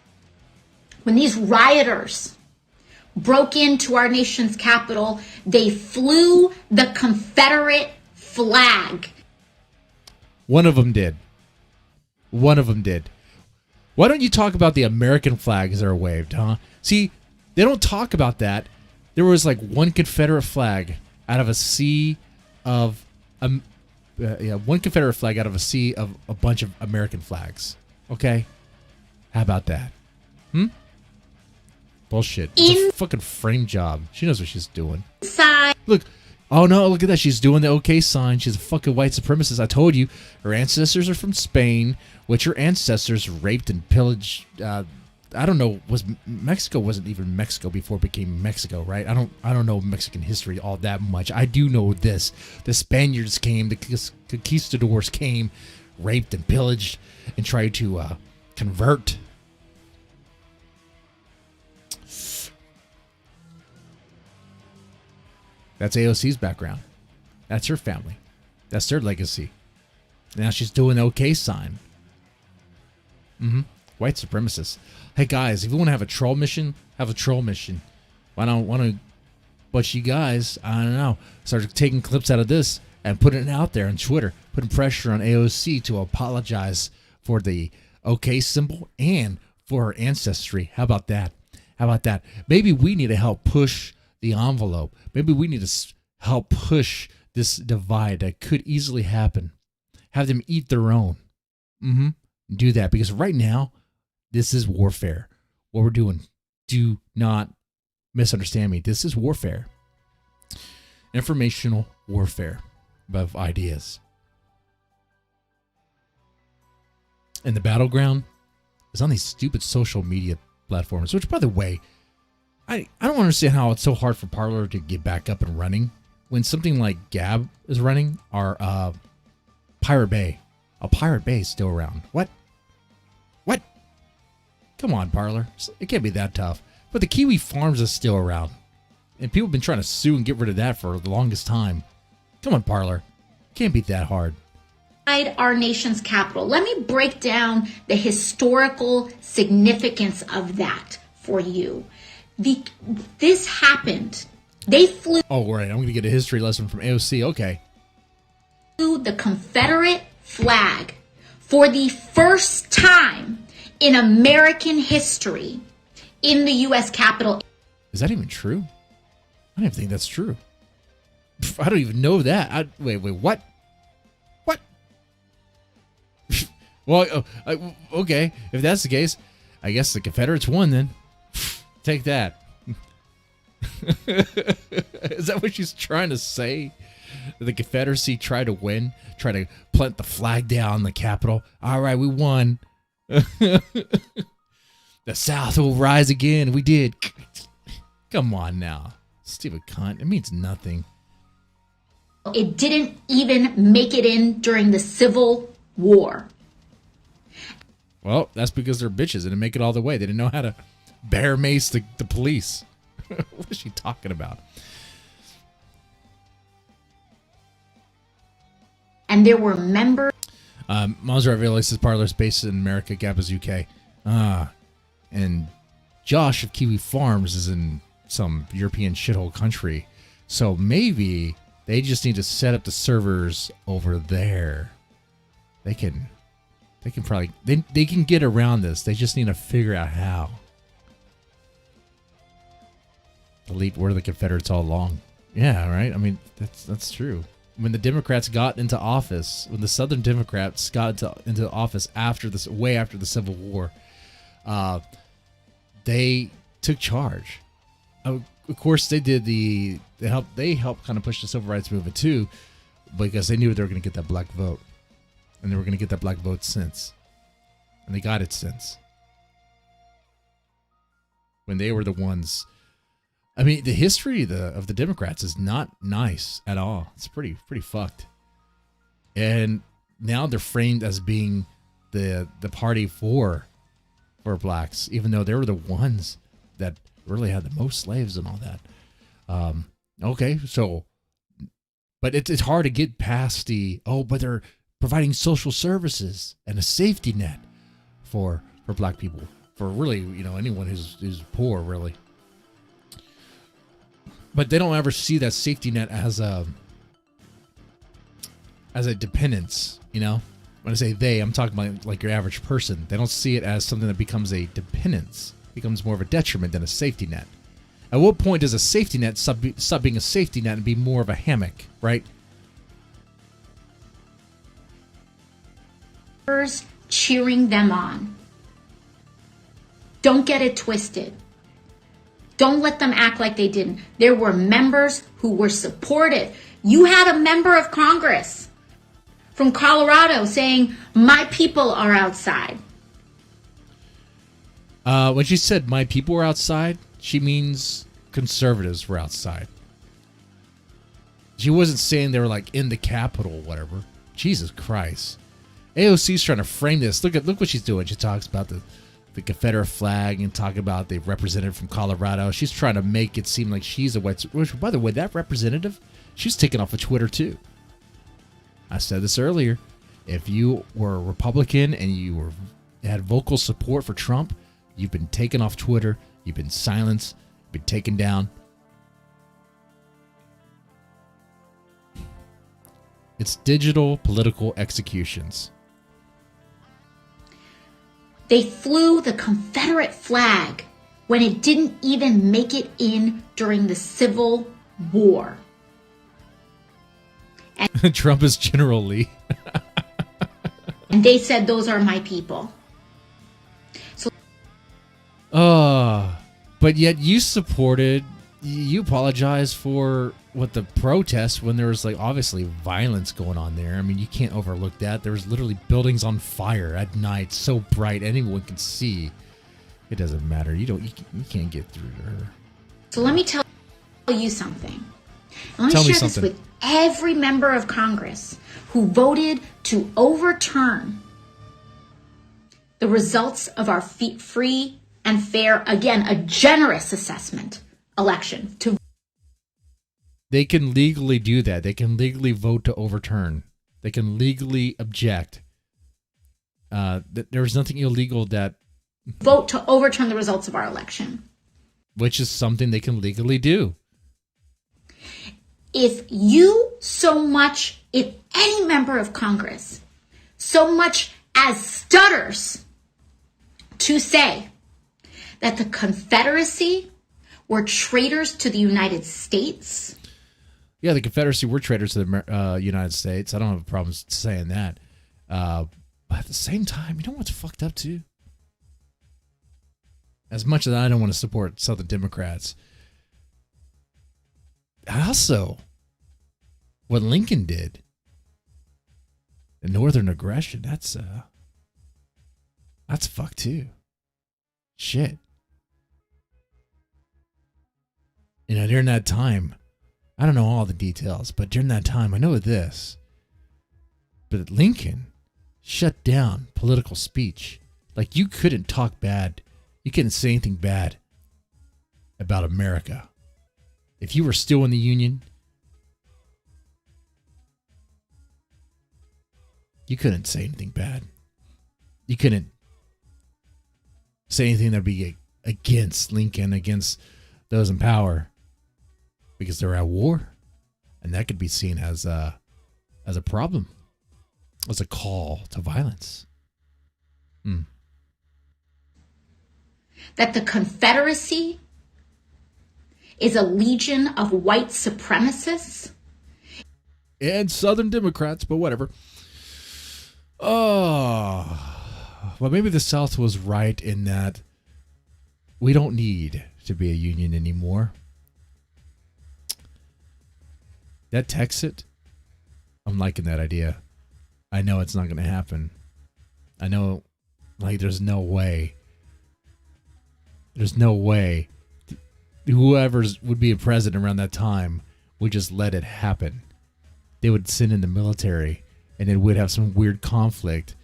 broke into our nation's capital, they flew the Confederate flag. One of them did. One of them did. Why don't you talk about the American flags that are waved, huh? See, they don't talk about that. There was like one Confederate flag out of a sea of one Confederate flag out of a sea of a bunch of American flags. Okay? How about that? Bullshit. It's a fucking frame job. She knows what she's doing. Inside. Look. Oh, no, look at that. She's doing the OK sign. She's a fucking white supremacist. I told you. Her ancestors are from Spain, which her ancestors raped and pillaged. I don't know. Mexico wasn't even Mexico before it became Mexico, right? I don't know Mexican history all that much. I do know this. The Spaniards came. The conquistadors came, raped and pillaged, and tried to convert. That's AOC's background. That's her family. That's their legacy. Now she's doing the OK sign. White supremacists. Hey guys, if you want to have a troll mission, have a troll mission. Why don't want to? But you guys, I don't know. Start taking clips out of this and putting it out there on Twitter, putting pressure on AOC to apologize for the OK symbol and for her ancestry. How about that? How about that? Maybe we need to help push the envelope. Maybe we need to help push this divide that could easily happen. Have them eat their own. Do that, because right now, this is warfare. What we're doing. Do not misunderstand me. This is warfare. Informational warfare of ideas. And the battleground is on these stupid social media platforms, which, by the way, I don't understand how it's so hard for Parler to get back up and running when something like Gab is running, or Pirate Bay. Pirate Bay is still around. What? Come on, Parler. It can't be that tough. But the Kiwi Farms is still around. And people have been trying to sue and get rid of that for the longest time. Come on, Parler. Can't be that hard. Our nation's capital. Let me break down the historical significance of that for you. This happened. They flew. Oh, right. I'm going to get a history lesson from AOC. Okay. The Confederate flag for the first time in American history in the U.S. Capitol. Is that even true? I don't even think that's true. I don't even know that. Wait, what? What? Well, okay. If that's the case, I guess the Confederates won then. Take that. Is that what she's trying to say? The Confederacy tried to win, try to plant the flag down the Capitol. All right, we won. The South will rise again. We did. Come on now, stupid cunt. It means nothing. It didn't even make it in during the Civil War. Well, that's because they're bitches and didn't make it all the way. They didn't know how to bear mace the police. What is she talking about? And there were members. Mom's right. Rallies says Parler's based in America. Gap is UK. And Josh of Kiwi Farms is in some European shithole country. So maybe they just need to set up the servers over there. They can probably they can get around this. They just need to figure out how. Delete were the Confederates all along. Yeah, right. I mean, that's true. When the Democrats got into office, when the Southern Democrats got into office way after the Civil War, they took charge. Of course, they did they helped kind of push the civil rights movement too, because they knew they were going to get that black vote, and they were going to get that black vote since, and they got it since. When they were the ones. I mean, the history of the Democrats is not nice at all. It's pretty fucked. And now they're framed as being the party for blacks, even though they were the ones that really had the most slaves and all that. Okay, so But it's hard to get past but they're providing social services and a safety net for black people, for really, anyone who's poor, really. But they don't ever see that safety net as a dependence, When I say they, I'm talking about like your average person. They don't see it as something that becomes a dependence, becomes more of a detriment than a safety net. At what point does a safety net stop being a safety net and be more of a hammock, right? Cheering them on. Don't get it twisted. Don't let them act like they didn't. There were members who were supportive. You had a member of Congress from Colorado saying, my people are outside. When she said my people were outside, she means conservatives were outside. She wasn't saying they were like in the Capitol or whatever. Jesus Christ. AOC's trying to frame this. Look what she's doing. She talks about the Confederate flag and talk about the representative from Colorado. She's trying to make it seem like she's a white. By the way, that representative, she's taken off of Twitter too. I said this earlier. If you were a Republican and you had vocal support for Trump, you've been taken off Twitter. You've been silenced. Been taken down. It's digital political executions. They flew the Confederate flag when it didn't even make it in during the Civil War. And Trump is General Lee. And they said, those are my people. So, but yet you apologized for the protests when there was like obviously violence going on there. I mean, you can't overlook that. There was literally buildings on fire at night, so bright anyone can see. It doesn't matter. You can't get through to her. So let me tell you something. Let me share this with every member of Congress who voted to overturn the results of our free and fair, again, a generous assessment election. They can legally do that. They can legally vote to overturn. They can legally object. There's nothing illegal that... Vote to overturn the results of our election. Which is something they can legally do. If any member of Congress so much as stutters to say that the Confederacy were traitors to the United States... Yeah, the Confederacy were traitors to the United States. I don't have a problem saying that. But at the same time, you know what's fucked up too? As much as I don't want to support Southern Democrats, also what Lincoln did, the Northern aggression, that's fucked too. Shit. During that time, I don't know all the details, but during that time, I know this. But Lincoln shut down political speech. Like, you couldn't talk bad. You couldn't say anything bad about America. If you were still in the Union, you couldn't say anything bad. You couldn't say anything that would be against Lincoln, against those in power. Because they're at war, and that could be seen as a problem, as a call to violence. That the Confederacy is a legion of white supremacists and Southern Democrats, but whatever. Oh, well, maybe the South was right in that we don't need to be a union anymore. That Texit, I'm liking that idea. I know it's not going to happen. I know, there's no way. There's no way whoever would be a president around that time would just let it happen. They would send in the military, and it would have some weird conflict,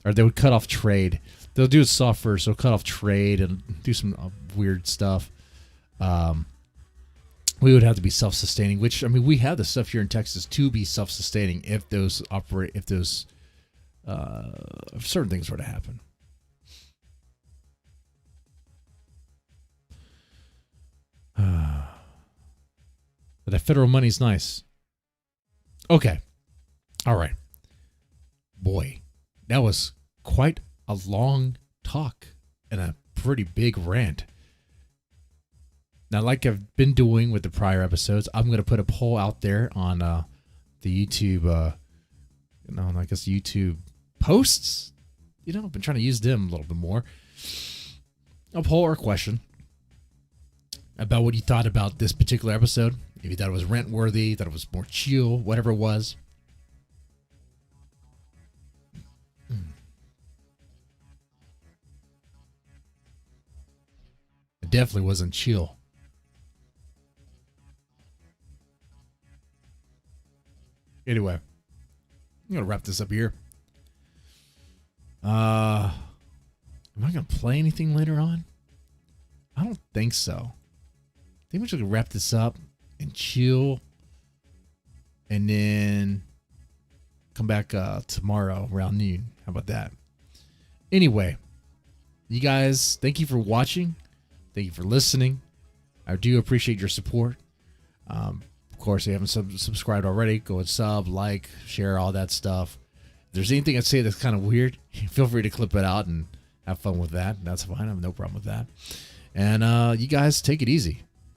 or they would cut off trade. They'll do it soft first. They'll cut off trade and do some weird stuff. we would have to be self-sustaining, which, I mean, we have the stuff here in Texas to be self-sustaining if those if certain things were to happen. But that federal money's nice. Okay. All right. Boy, that was quite a long talk and a pretty big rant. Now, like I've been doing with the prior episodes, I'm going to put a poll out there on the YouTube, I guess YouTube posts. I've been trying to use them a little bit more. A poll or a question about what you thought about this particular episode. If you thought it was rant worthy, thought it was more chill, whatever it was. It definitely wasn't chill. Anyway, I'm going to wrap this up here. Am I going to play anything later on? I don't think so. I think we're just going to wrap this up and chill. And then come back tomorrow around noon. How about that? Anyway, you guys, thank you for watching. Thank you for listening. I do appreciate your support. Of course, if you haven't subscribed already, go and sub, like, share, all that stuff. If there's anything I say that's kind of weird, feel free to clip it out and have fun with that. That's fine. I have no problem with that. And you guys, take it easy.